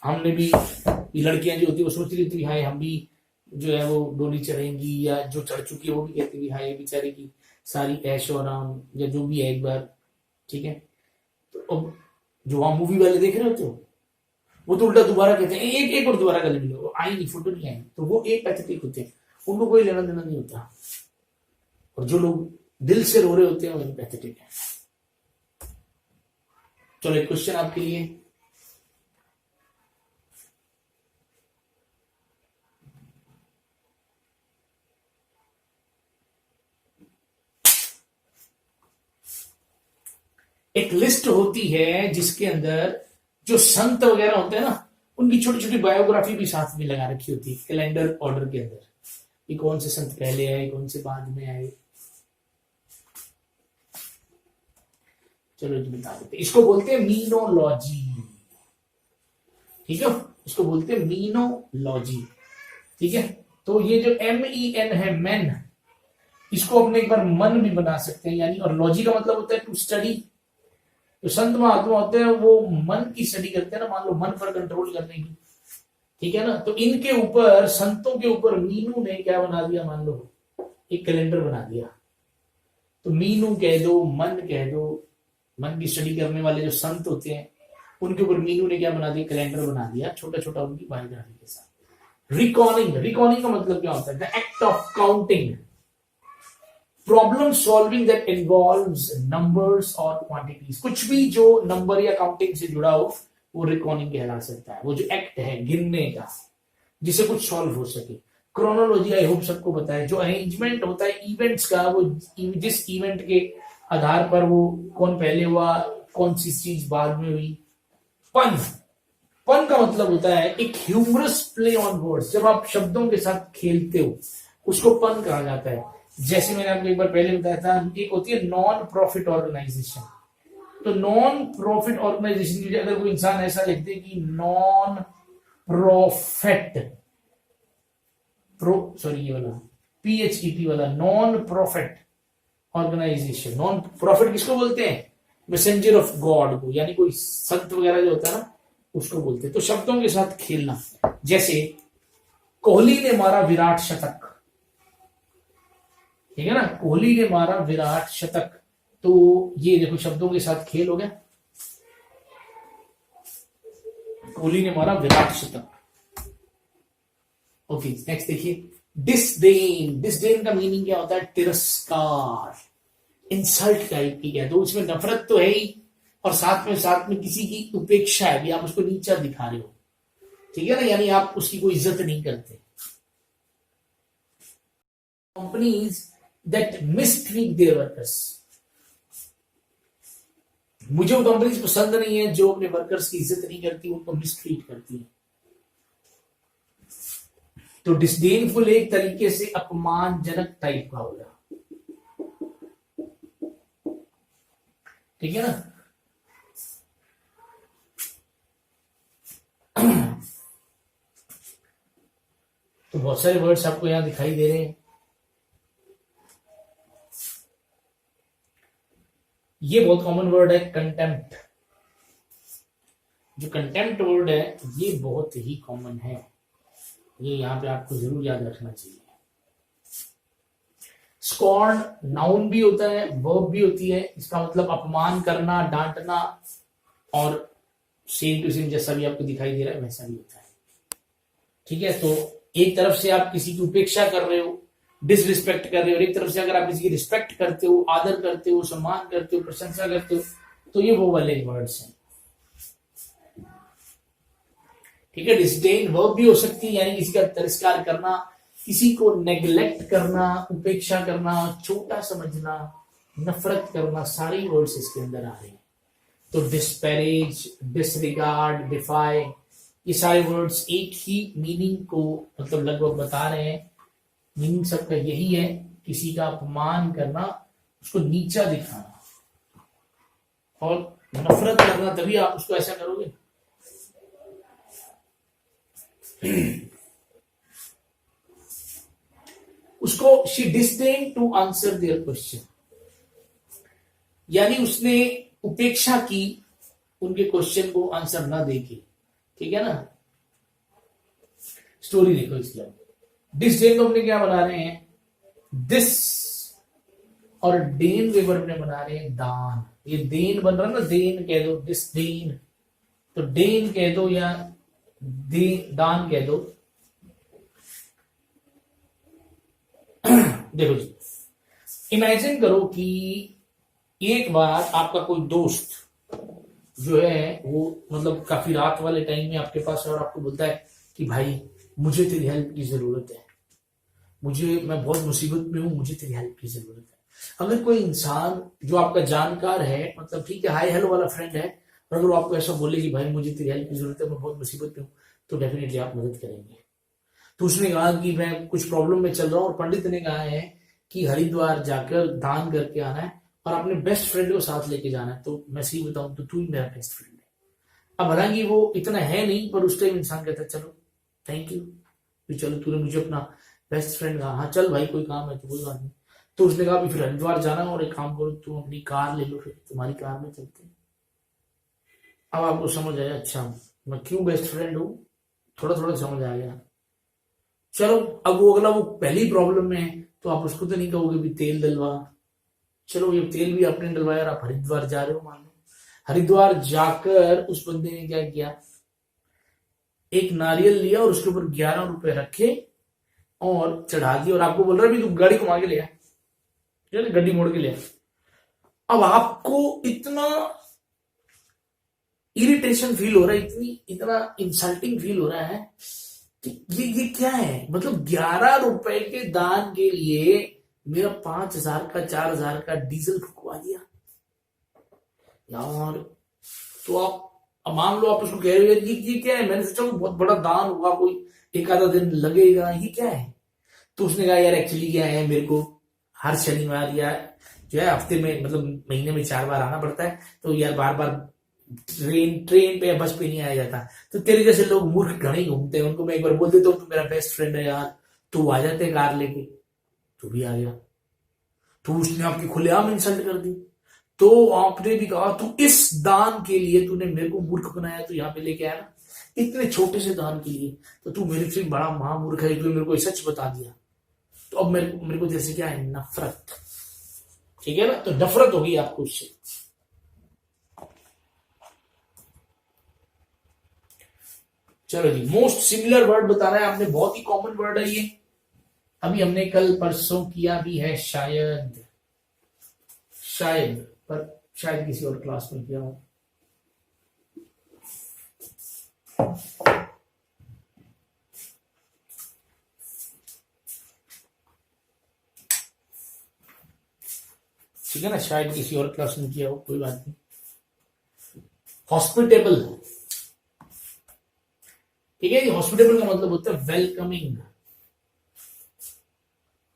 हमने भी, ये लड़कियां जो होती है वो सोच रही होती है हाय हम भी जो है वो डोली चढ़ेंगी, या जो चढ़ चुकी है वो भी कहती है हाय बेचारे की सारी ऐश और आराम या जो भी है एक बार, ठीक है। तो अब जो वहां मूवी वाले देख रहे होते हो वो तो उल्टा दोबारा कहते हैं एक और दोबारा गले मिलो, आई नहीं फोटो नहीं आई, तो वो एक पैथेटिक होते हैं, उनको कोई लेना देना नहीं होता। और जो लोग दिल से रो रहे होते हैं वो पैथेटिक है। चलो एक क्वेश्चन आपके लिए, एक लिस्ट होती है जिसके अंदर जो संत वगैरह होते हैं ना उनकी छोटी छोटी बायोग्राफी भी साथ में लगा रखी होती है कैलेंडर ऑर्डर के अंदर, कि कौन से संत पहले आए कौन से बाद में आए। चलो बता देते, इसको बोलते हैं मीनोलॉजी, ठीक है, इसको बोलते हैं मीनोलॉजी, ठीक है। तो ये जो MEN है मैन, इसको अपने एक बार मन भी बना सकते हैं, यानी, और लॉजी का मतलब होता है टू स्टडी। तो संत महात्मा होते हैं वो मन की स्टडी करते हैं ना, मान लो मन पर कंट्रोल करने की, ठीक है ना। तो इनके ऊपर, संतों के ऊपर मीनू ने क्या बना दिया, मान लो एक कैलेंडर बना दिया, तो मीनू कह दो, मन कह दो, मन की स्टडी करने वाले जो संत होते हैं उनके ऊपर मीनू ने क्या बना दिया, कैलेंडर बना दिया छोटा छोटा उनकी बायोग्राफी के साथ। रिकॉर्डिंग, रिकॉर्डिंग का मतलब क्या होता है, the act of counting, problem solving that involves numbers और क्वांटिटीज, कुछ भी जो नंबर या काउंटिंग से जुड़ा हो वो रिकॉर्डिंग कहला सकता है। वो जो एक्ट है गिनने का, जिससे कुछ सॉल्व हो सके। क्रोनोलॉजी आई होप सबको पता है, जो अरेंजमेंट होता है इवेंट्स का, वो जिस इवेंट के आधार पर वो कौन पहले हुआ, कौन सी चीज बाद में हुई। पन, पन का मतलब होता है एक ह्यूमरस प्ले ऑन वर्ड्स। जब आप शब्दों के साथ खेलते हो उसको पन कहा जाता है। जैसे मैंने आपको एक बार पहले बताया था, एक होती है नॉन प्रॉफिट ऑर्गेनाइजेशन। तो नॉन प्रॉफिट ऑर्गेनाइजेशन के लिए अगर कोई इंसान ऐसा लिख दे कि नॉन प्रॉफिट, ये वाला PHET वाला, non profit organisation. Non profit किसको बोलते हैं? मैसेंजर ऑफ गॉड को, यानी कोई संत वगैरह जो होता है ना, उसको बोलते हैं। तो शब्दों के साथ खेलना, जैसे कोहली ने मारा विराट शतक, ठीक है ना, कोहली ने मारा विराट शतक। तो ये देखो शब्दों के साथ खेल हो गया, कोहली ने मारा विराट शतक। ओके, नेक्स्ट देखिए, डिसडेन। डिसडेन का मीनिंग क्या होता है? तिरस्कार, इंसल्ट टाइप की है। तो उसमें नफरत तो है ही, और साथ में किसी की उपेक्षा है भी, आप उसको नीचा दिखा रहे हो, ठीक है ना, यानी आप उसकी कोई इज्जत नहीं करते। Companies that mistreat their workers. मुझे वो कंपनीज पसंद नहीं है जो अपने वर्कर्स की इज्जत नहीं करती, उनको मिसट्रीट करती है। तो डिसडेनफुल एक तरीके से अपमानजनक टाइप का होगा, ठीक है ना। तो बहुत सारे वर्ड्स आपको यहां दिखाई दे रहे हैं। ये बहुत कॉमन वर्ड है कंटेम्प्ट। जो कंटेम्प्ट वर्ड है ये बहुत ही कॉमन है, ये यहां पे आपको जरूर याद रखना चाहिए। स्कॉर्न नाउन भी होता है, वर्ब भी होती है। इसका मतलब अपमान करना, डांटना, और सेम टू सेम जैसा भी आपको दिखाई दे रहा है वैसा भी होता है, ठीक है। तो एक तरफ से आप किसी की उपेक्षा कर रहे हो, डिसरिस्पेक्ट कर रहे हो, और एक तरफ से अगर आप किसी की रिस्पेक्ट करते हो, आदर करते हो, सम्मान करते हो, प्रशंसा करते हो, तो ये वो वाले वर्ड्स हैं, ठीक है। डिसडेन वर्ब भी हो सकती है, यानी किसी का तिरस्कार करना, किसी को नेग्लेक्ट करना, उपेक्षा करना, छोटा समझना, नफरत करना, सारी वर्ड्स इसके अंदर आ रहे हैं। तो डिस्पैरेज, डिसरिगार्ड, डिफाई, ये सारे वर्ड्स एक ही मीनिंग को मतलब लगभग बता रहे हैं। मीनिंग सबका यही है, किसी का अपमान करना, उसको नीचा दिखाना, और नफरत करना। तभी आप उसको ऐसा करोगे। उसको she disdain to answer their question, यानी उसने उपेक्षा की उनके क्वेश्चन को आंसर ना देके, ठीक है ना। स्टोरी देखो इसके। डिसडेन को अपने क्या बना रहे हैं? दिस, और डेन वेबर अपने बना रहे हैं दान। ये देन बन रहा है ना, देन कह दो, डिसडेन, तो डेन कह दो या दान कह दो। देखो जी, इमेजिन करो कि एक बार आपका कोई दोस्त जो है वो मतलब काफी रात वाले टाइम में आपके पास है और आपको बोलता है कि भाई मुझे तेरी हेल्प की जरूरत है, मैं बहुत मुसीबत में हूं, मुझे तेरी हेल्प की जरूरत है। अगर कोई इंसान जो आपका जानकार है, मतलब ठीक है हाई हेलो वाला फ्रेंड है, और अगर वो आपको ऐसा बोले कि भाई मुझे तेरी हेल्प की जरूरत है, मैं बहुत मुसीबत में हूं, तो डेफिनेटली आप मदद करेंगे। तो उसने कहा कि मैं कुछ प्रॉब्लम में चल रहा हूं, और पंडित ने कहा है कि हरिद्वार जाकर दान करके आना है और अपने बेस्ट फ्रेंड को साथ लेके जाना है। तो मैं सही बताऊं तो तू ही मेरा बेस्ट फ्रेंड है। अब हालांकि वो इतना है नहीं, पर उस टाइम इंसान कहता है चलो थैंक यू, चलो तूने मुझे अपना बेस्ट फ्रेंड कहा, हाँ चल भाई कोई काम है तो कोई बात नहीं। तो उसने कहा फिर हरिद्वार जाना, और एक काम करो तुम अपनी कार ले लो, फिर तुम्हारी कार में चलते हैं। अब आपको समझ आया, अच्छा मैं क्यों बेस्ट फ्रेंड हूं, थोड़ा थोड़ा समझ आ गया। चलो अब वो अगला वो पहली प्रॉब्लम में है, तो आप उसको तो नहीं कहोगे भी तेल डलवा। चलो ये तेल भी आपने डलवाया और आप हरिद्वार जा रहे हो, मान लो। हरिद्वार जाकर उस बंदे ने क्या किया, एक नारियल लिया और उसके ऊपर 11 रुपए रखे और चढ़ा दिया, और आपको बोल रहा है भी तू गाड़ी घुमा के ले आ, गड्डी मोड़ के ले आ। अब आपको इतना इरिटेशन फील हो रहा है, इतना इंसल्टिंग फील हो रहा है कि ये क्या है। मतलब 11 रुपए के दान के लिए मेरा 5,000 का 4,000 का डीजल फुकवा दिया यार। तो आप अब मान लो आप उसको कह रहे हो ये क्या है, मैंने सोचा बहुत बड़ा दान होगा, कोई एक आधा दिन लगेगा, ये क्या है। तो उसने कहा यार एक्चुअली क्या है, मेरे को हर शनिवार या जो है हफ्ते में मतलब महीने में 4 बार आना पड़ता है, तो यार बार बार ट्रेन पे या बस पे नहीं आया जाता। तो तेरे जैसे लोग मूर्ख घने ही घूमते हैं, उनको मैं एक बार बोल देता हूँ तू मेरा बेस्ट फ्रेंड है यार, तू आ जाते कार लेके, तू भी आ गया। तो उसने आपकी खुलेआम इंसल्ट कर दी। तो आपने भी कहा तू इस दान के लिए तूने मेरे को मूर्ख बनाया, तो यहाँ पे लेके आया ना इतने छोटे से दान के लिए, तो तू मेरे से बड़ा महामूर्ख है, तू मेरे को सच बता दिया। तो अब मेरे को जैसे क्या है, नफरत। ठीक है ना, तो नफरत होगी आपको उससे। चलो जी, मोस्ट सिमिलर वर्ड बताना है आपने, बहुत ही कॉमन वर्ड है ये, अभी हमने कल परसों किया भी है शायद, पर शायद किसी और क्लास में किया हो। ठीक है ना, शायद किसी और क्लास में किया हो, कोई बात नहीं। हॉस्पिटेबल, ठीक है जी, हॉस्पिटेबल का मतलब होता है वेलकमिंग।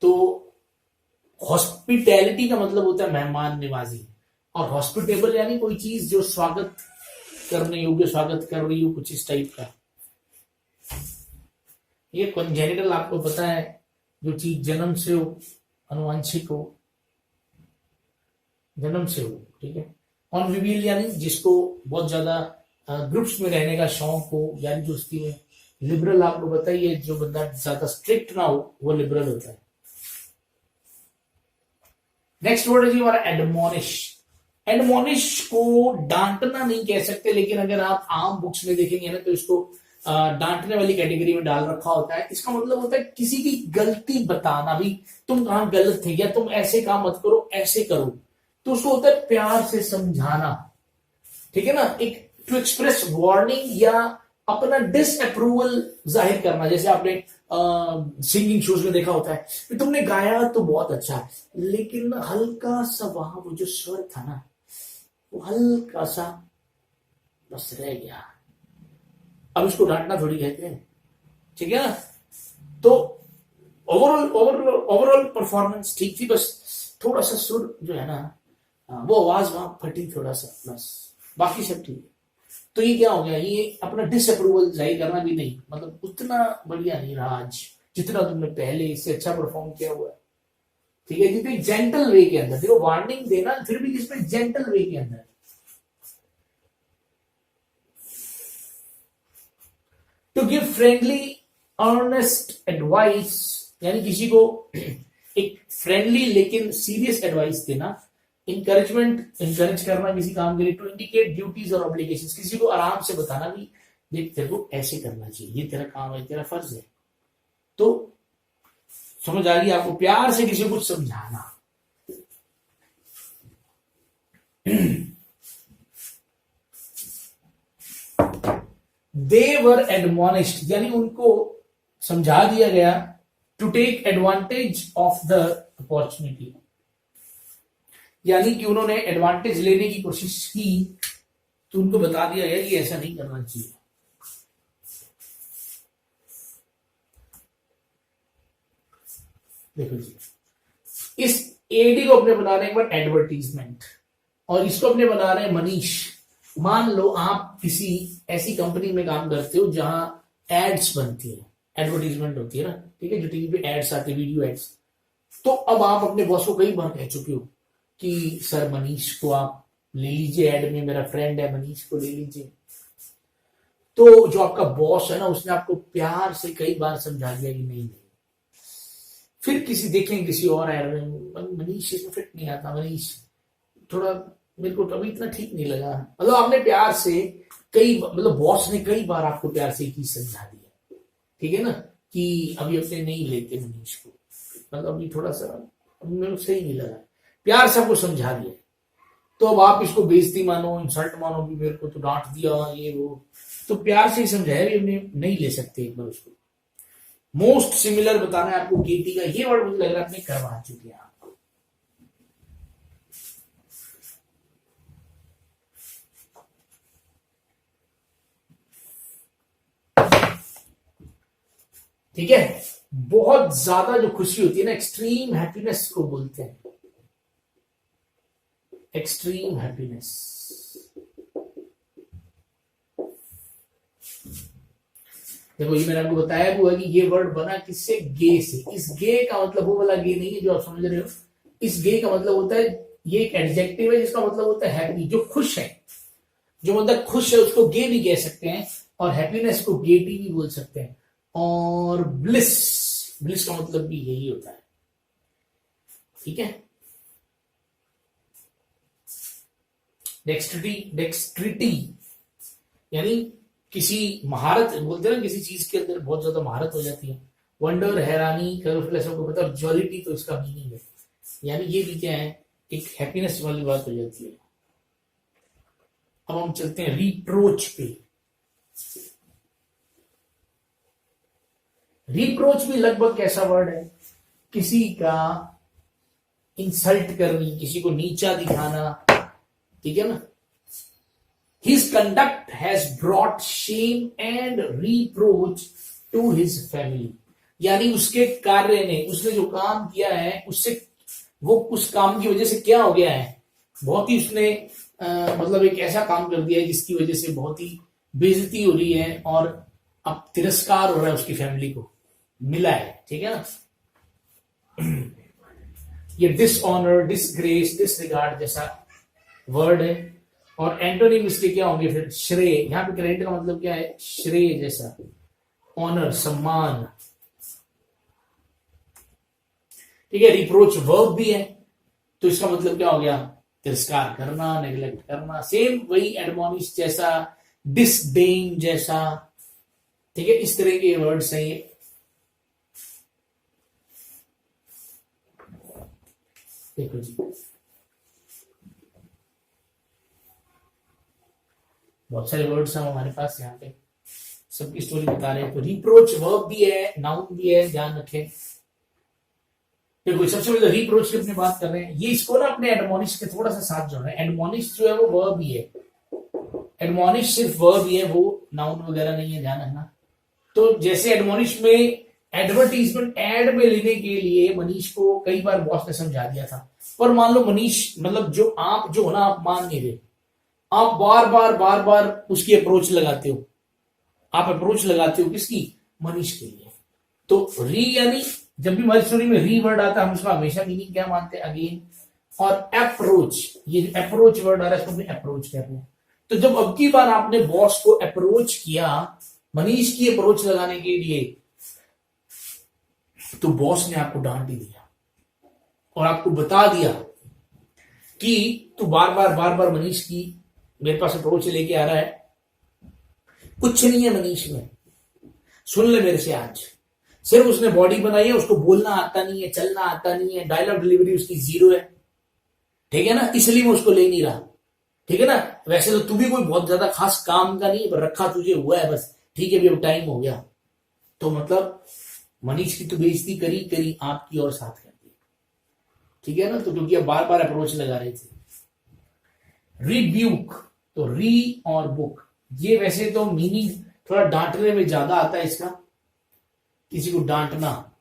तो हॉस्पिटैलिटी का मतलब होता है मेहमान नवाजी, और हॉस्पिटेबल यानी कोई चीज जो स्वागत करने योग्य, स्वागत कर रही हो, कुछ इस टाइप का। ये कॉन्जेनिटल आपको पता है, जो चीज जन्म से हो, अनुवांशिक हो, जन्म से हो। ठीक है, कॉन्विवियल यानी जिसको बहुत ज्यादा ग्रुप्स में रहने का शौक हो, यानी दोस्ती में। लिबरल आपको बताइए, जो बंदा ज्यादा स्ट्रिक्ट ना हो वो लिबरल होता है। नेक्स्ट वर्ड है जी हमारा एडमोनिश। एडमोनिश को डांटना नहीं कह सकते, लेकिन अगर आप आम बुक्स में देखेंगे ना तो इसको डांटने वाली कैटेगरी में डाल रखा होता है। इसका मतलब होता है किसी की गलती बताना, भी तुम कहां गलत थे, या तुम ऐसे काम मत करो, ऐसे करो। तो उसको होता है प्यार से समझाना। ठीक है ना, एक टू एक्सप्रेस वार्निंग या अपना डिसअप्रूवल जाहिर करना। जैसे आपने सिंगिंग शोज में देखा होता है कि तुमने गाया तो बहुत अच्छा है, लेकिन हल्का सा वहां वो जो स्वर था ना, वो हल्का सा बस रह गया। अब इसको डांटना थोड़ी कहते हैं। ठीक है ना, तो ओवरऑल परफॉर्मेंस ठीक थी, बस थोड़ा सा सुर जो है ना, वो आवाज वहां फटी थोड़ा सा, बस बाकी सब ठीक है। तो ये क्या हो गया, ये अपना डिसअप्रूवल जाहिर करना भी नहीं, मतलब उतना बढ़िया नहीं रहा आज जितना तुमने पहले, इससे अच्छा परफॉर्म किया हुआ है। ठीक है, जितने जेंटल वे के अंदर, देखो वार्निंग देना फिर भी किसमें, जेंटल वे के अंदर। To give friendly honest advice, यानी किसी को एक फ्रेंडली लेकिन सीरियस एडवाइस देना। इंकरेज करना किसी काम के लिए। टू इंडिकेट ड्यूटीज और ऑब्लिगेशंस, किसी को आराम से बताना भी देख तेरे को ऐसे करना चाहिए, ये तेरा काम है, तेरा फर्ज है। तो समझ आ गई आपको, प्यार से किसी को कुछ समझाना। दे वर एडमोनिश्ड, यानी उनको समझा दिया गया। To take advantage of the opportunity, यानी कि उन्होंने एडवांटेज लेने की कोशिश की, तो उनको बता दिया है कि ऐसा नहीं करना चाहिए। देखो जी, इस एडी को अपने बना रहे हैं एक बार एडवर्टीजमेंट, और इसको अपने बना रहे हैं मनीष। मान लो आप किसी ऐसी कंपनी में काम करते हो जहां एड्स बनती है, एडवर्टीजमेंट होती है ना, ठीक है, जो टीवी पे एड्स आते हैं, वीडियो एड्स। तो अब आप अपने बॉस को कई बार कह चुके हो कि सर मनीष को आप ले लीजिए ऐड में, मेरा फ्रेंड है मनीष को ले लीजिए। तो जो आपका बॉस है ना, उसने आपको प्यार से कई बार समझा दिया कि नहीं नहीं, फिर किसी और ऐड में मनीष इसमें फिट नहीं आता, मनीष थोड़ा मेरे को अभी इतना ठीक नहीं लगा। मतलब आपने प्यार से मतलब बॉस ने कई बार आपको प्यार से एक चीज समझा दिया, ठीक है ना, कि अभी अपने नहीं लेते मनीष को, मतलब अभी थोड़ा सा मेरे को सही नहीं लगा, प्यार से आपको समझा दिया। तो अब आप इसको बेइज्जती मानो, इंसल्ट मानो भी, मेरे को तो डांट दिया ये वो, तो प्यार से ही समझाया भी हमने, नहीं ले सकते एक बार उसको। मोस्ट सिमिलर बताना है आपको गेटी का, ये वर्ड मुझे लग रहा है आपने करवा चुके हैं आप। ठीक है, बहुत ज्यादा जो खुशी होती है ना, एक्सट्रीम हैप्पीनेस को बोलते हैं, एक्सट्रीम हैप्पीनेस। देखो ये मैंने आपको बताया हुआ कि ये वर्ड बना किससे, गे से। इस गे का मतलब वो वाला गे नहीं है जो आप समझ रहे हो, इस गे का मतलब होता है, ये एक एडजेक्टिव है जिसका मतलब होता है हैप्पी, जो खुश है, जो मतलब खुश है उसको गे भी कह सकते हैं, और हैप्पीनेस को गेटी भी बोल सकते हैं। और ब्लिस, ब्लिस का मतलब भी यही होता है। ठीक है, डेक्स्ट्रिटी, डेक्स्ट्रिटी यानी किसी महारत बोलते हैं ना, किसी चीज के अंदर बहुत ज्यादा महारत हो जाती है। वंडर, हैरानी, कलरफुल सबको पता है। जॉलिटी तो इसका मीनिंग है, यानी ये भी क्या है, एक हैप्पीनेस वाली बात हो जाती है। अब हम चलते हैं रिप्रोच पे। रिप्रोच भी लगभग कैसा वर्ड है, किसी का इंसल्ट करनी, किसी को नीचा दिखाना, ठीक है ना। His conduct has brought shame and reproach to his family, यानी उसके कार्य ने, उसने जो काम किया है उससे, वो उस काम की वजह से क्या हो गया है, बहुत ही उसने मतलब एक ऐसा काम कर दिया है जिसकी वजह से बहुत ही बेइज्जती हो रही है, और अब तिरस्कार हो रहा है उसकी फैमिली को मिला है। ठीक है ना, ये डिसऑनर, डिसग्रेस, डिसरिगार्ड जैसा वर्ड है। और एंटोनिम इसके क्या होंगे फिर, श्रेय, यहां पे क्रेडिट का मतलब क्या है, श्रेय जैसा, ऑनर, सम्मान। ठीक है, रिप्रोच वर्ब भी है, तो इसका मतलब क्या हो गया, तिरस्कार करना, नेग्लेक्ट करना। सेम वही एडमोनिश जैसा, डिसडेन जैसा। ठीक है, इस तरह के वर्ड्स हैं ये। देखो जी, बहुत सारे वर्ड्स हैं हमारे पास यहाँ पे, सबकी स्टोरी बता रहे हैं। तो रिप्रोच वर्ब भी है, नाउन भी है, ध्यान रखें। देखो सबसे पहले रिप्रोच की अपनी बात कर रहे हैं, ये इसको ना अपने एडमोनिश के थोड़ा सा साथ जोड़ रहे हैं। एडमोनिश जो है वो वर्ब ही है, एडमोनिश सिर्फ वर्ब ही है, वो नाउन वगैरह नहीं है, ध्यान रखना। तो जैसे एडमोनिश में एडवर्टीजमेंट एड में लेने के लिए मनीष को कई बार बॉस ने समझा दिया था, पर मान लो मनीष मतलब जो आप जो ना, आप मान नहीं रहे, आप बार बार उसकी अप्रोच लगाते हो, आप अप्रोच लगाते हो किसकी, मनीष के लिए। तो री यानी जब भी हमारी स्टोरी में री वर्ड आता है हम उसका हमेशा मीनिंग क्या मानते हैं, अगेन। और अप्रोच, ये जो अप्रोच वर्ड आ रहा है इसको अप्रोच कहते हैं। तो जब अब की बार आपने बॉस को अप्रोच किया मनीष की अप्रोच लगाने के लिए, तो बॉस ने आपको डांट ही दिया और आपको बता दिया कि तू बार बार मनीष की मेरे पास अप्रोच लेके आ रहा है, कुछ नहीं है मनीष में, सुन ले मेरे से आज। सिर्फ उसने बॉडी बनाई है, उसको बोलना आता नहीं है, चलना आता नहीं है, डायलॉग डिलीवरी उसकी जीरो है। ठीक है ना, इसलिए मैं उसको ले नहीं रहा। ठीक है ना, वैसे तो तू भी कोई बहुत ज्यादा खास काम का नहीं, पर रखा तुझे हुआ है बस। ठीक है, अभी अब टाइम हो गया। तो मतलब मनीष की तो बेइज्जती करी करी, आपकी और साथ कर दी। ठीक है ना, तो क्योंकि अब बार बार अप्रोच लगा रहे थे। रिब्यूक, तो री और बुक, ये वैसे तो मीनिंग थोड़ा डांटने में ज्यादा आता है इसका, किसी को डांटना,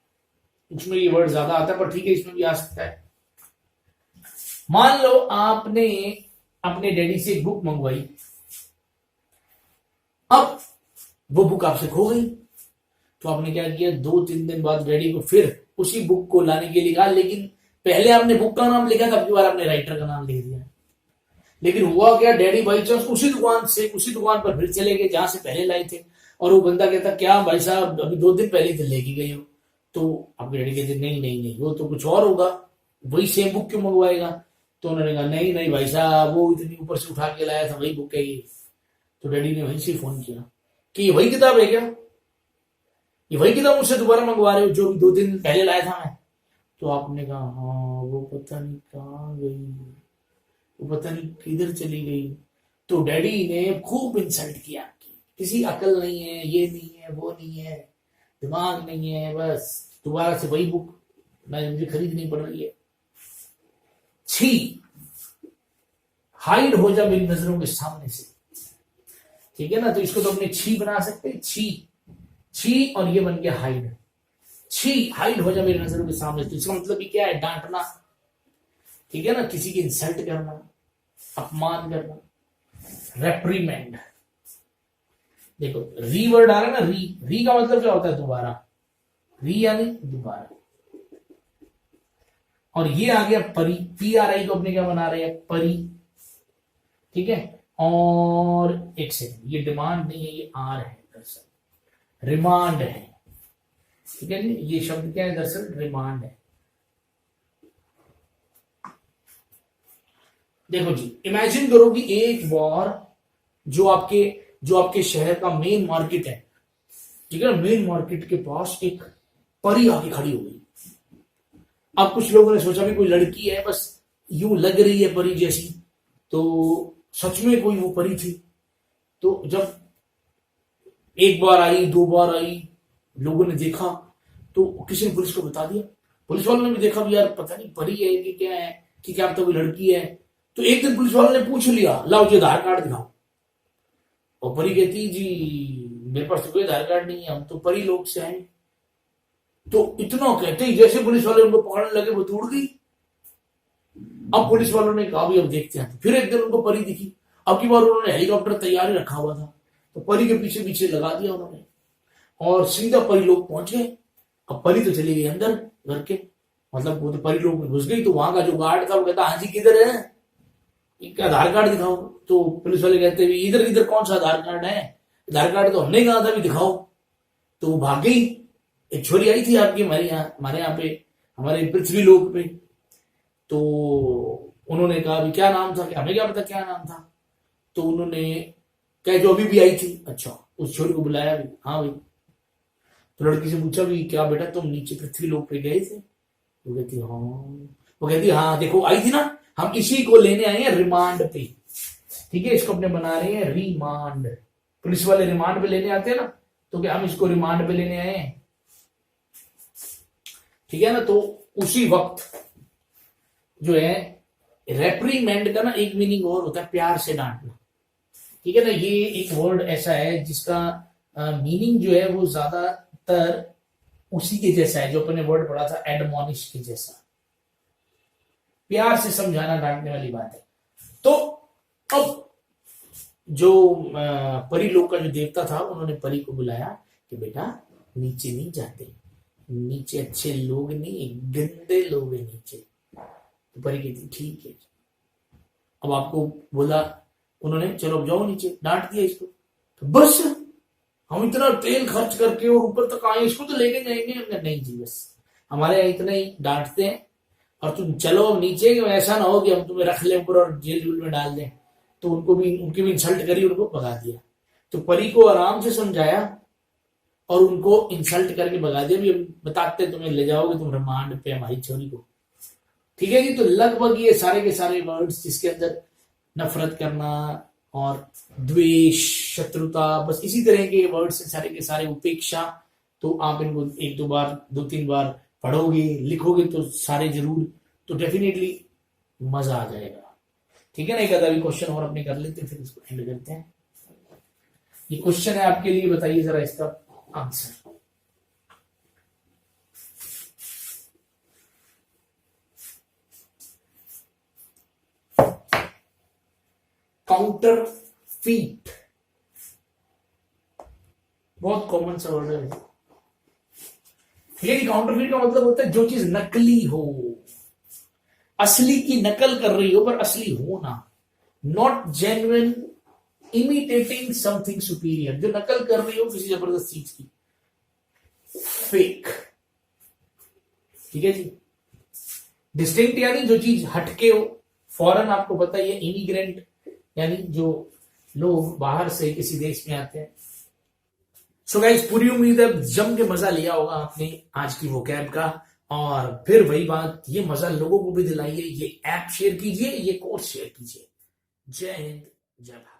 इसमें ये वर्ड ज्यादा आता है, पर ठीक है इसमें भी आ सकता है। मान लो आपने अपने डैडी से एक बुक मंगवाई, अब वो बुक आपसे खो गई, तो आपने क्या किया, 2-3 दिन बाद डैडी को फिर उसी बुक को लाने के लिए कहा, लेकिन पहले आपने बुक का नाम लिखा था, अब की बार आपने राइटर का नाम लिख दिया। लेकिन हुआ क्या, डैडी बाई चांस उसी दुकान पर फिर चले गए जहां से पहले लाए थे, और वो बंदा कहता क्या भाई साहब अभी 2 दिन पहले तो लेके गए हो। तो आपके डैडी कहते नहीं नहीं नहीं, वो तो कुछ और होगा, वही सेम बुक क्यों मंगवाएगा। तो उन्होंने कहा नहीं नहीं भाई साहब, वो इतनी ऊपर से उठा के लाया था, वही बुक है ये। तो डैडी ने वहीं से फोन किया कि ये वही किताब है क्या, ये वही किताब मुझसे दोबारा मंगवा रहे हो जो 2 दिन पहले लाया था मैं। तो आपने कहा हाँ, वो पता नहीं कहाँ गई, वो पता नहीं किधर चली गई। तो डैडी ने खूब इंसल्ट किया कि किसी अकल नहीं है, ये नहीं है, वो नहीं है, दिमाग नहीं है, बस दोबारा से वही बुक मुझे खरीदनी पड़ रही है। छी, हाइड हो जा मेरी नजरों के सामने से। ठीक है ना, तो इसको तो अपने छी बना सकते हैं, छी छी, और ये बन गया हाइड। छी, हाइड हो जा मेरी नजरों के सामने से। तो इसका मतलब क्या है? डांटना। ठीक है ना, किसी की इंसल्ट करना, अपमान करना, रेप्रीमेंड। देखो री वर्ड आ रहा है ना, री का मतलब क्या होता है? दोबारा। री यानी दोबारा। और ये आ गया परी, PRI को अपने क्या बना रहे हैं? परी। ठीक है, और एक सेकंड, ये डिमांड नहीं है, ये आर है दरअसल, रिमांड है। ठीक है, ये शब्द क्या है? दरअसल रिमांड है। देखो जी, इमेजिन करो कि एक बार जो आपके शहर का मेन मार्केट है, ठीक है ना, मेन मार्केट के पास एक परी आके खड़ी हो गई। अब कुछ लोगों ने सोचा भी कोई लड़की है, बस यूं लग रही है परी जैसी, तो सच में कोई वो परी थी। तो जब एक बार आई, दो बार आई, लोगों ने देखा, तो किसी ने पुलिस को बता दिया। पुलिस वालों ने भी देखा भी यार पता नहीं परी है कि क्या है, कि क्या तो कोई लड़की है। तो एक दिन पुलिस वालों ने पूछ लिया, लाओ जी आधार कार्ड दिखाओ। और परी कहती जी मेरे पास तो कोई आधार कार्ड नहीं है, हम तो परी लोग से आए। तो इतना कहते ही जैसे पुलिस वाले उनको पकड़ने लगे, वो दौड़ गई। अब पुलिस वालों ने कहा भी अब देखते हैं। फिर एक दिन उनको परी दिखी। अब की बार उन्होंने हेलीकॉप्टर तैयार रखा हुआ था, तो परी के पीछे पीछे लगा दिया उन्होंने, और सीधा परी लोग पहुंच गए। अब परी तो चली गई अंदर घर के, मतलब वो तो परी लोग में घुस गई। तो वहां का जो गार्ड था वो कहता हाँ जी किधर है, एक आधार कार्ड दिखाओ। तो पुलिस वाले कहते हैं इधर इधर कौन सा आधार कार्ड है, आधार कार्ड तो हमने कहा था भी दिखाओ। तो वो भाग गई। एक छोरी आई थी आपकी हमारे यहाँ पे, हमारे पृथ्वी लोक पे। तो उन्होंने कहा भी क्या नाम था, कि हमें क्या पता क्या नाम था। तो उन्होंने कहा जो अभी भी आई थी। अच्छा, उस छोरी को बुलाया भी, हाँ भाई। तो लड़की से पूछा भी क्या बेटा तुम नीचे पृथ्वी लोक पे गए थे? वो कहती हाँ। वो कहती हाँ देखो आई थी ना, हम इसी को लेने आए हैं रिमांड पे। ठीक है, इसको अपने बना रहे हैं रिमांड। पुलिस वाले रिमांड पे लेने आते हैं ना, तो क्या हम इसको रिमांड पे लेने आए हैं। ठीक है ना, तो उसी वक्त जो है रेप्रीमेंड का ना एक मीनिंग और होता है प्यार से डांटना। ठीक है ना, ये एक वर्ड ऐसा है जिसका मीनिंग जो है वो ज्यादातर उसी के जैसा है जो अपने वर्ड पढ़ा था एडमोनिश के जैसा, प्यार से समझाना, डांटने वाली बात है। तो अब जो परी लोक का जो देवता था उन्होंने परी को बुलाया कि बेटा नीचे नहीं जाते, नीचे अच्छे लोग नहीं, गंदे लोग हैं नीचे। तो परी कहती ठीक है। अब आपको बोला उन्होंने चलो अब जाओ नीचे, डांट दिया इसको। तो बस हम इतना तेल खर्च करके और ऊपर तक आए, इसको तो लेके जाएंगे। नहीं जी, बस हमारे यहाँ इतना ही डांटते हैं और तुम चलो अब नीचे, ऐसा ना हो कि हम तुम्हें रख लें ऊपर और जेल में डाल दें। तो उनकी भी इंसल्ट करी, उनको भगा दिया। तो परी को आराम से समझाया और उनको इंसल्ट करके भगा दिया। भी बताते तुम्हें ले जाओगे तुम रिमांड पे हमारी छोरी को। ठीक है जी, तो लगभग ये सारे के सारे वर्ड्स जिसके अंदर नफरत करना और द्वेष, शत्रुता, बस इसी तरह के वर्ड्स हैं सारे के सारे, उपेक्षा। तो आप इनको एक दो बार, दो तीन बार पढ़ोगे, लिखोगे तो सारे जरूर, तो डेफिनेटली मजा आ जाएगा। ठीक है ना, एक आधा भी क्वेश्चन और अपने कर लेते हैं, फिर इसको एंड करते हैं। ये क्वेश्चन है आपके लिए, बताइए जरा इसका आंसर। काउंटर फीट, बहुत कॉमन सा वर्ड है। ठीक है, काउंटर फीट का मतलब होता है जो चीज नकली हो, असली की नकल कर रही हो पर असली हो ना, not genuine, imitating something superior, जो नकल कर रही हो किसी जबरदस्त चीज की, फेक। ठीक है जी। डिस्टिंक्ट यानी जो चीज हटके हो, फॉरेन आपको पता ही है, इमिग्रेंट यानी जो लोग बाहर से किसी देश में आते हैं। सो गाइस, पूरी उम्मीद है जम के मजा लिया होगा आपने आज की वोकैब का, और फिर वही बात, ये मजा लोगों को भी दिलाइए, ये ऐप शेयर कीजिए, ये कोर्स शेयर कीजिए। जय हिंद, जय भारत।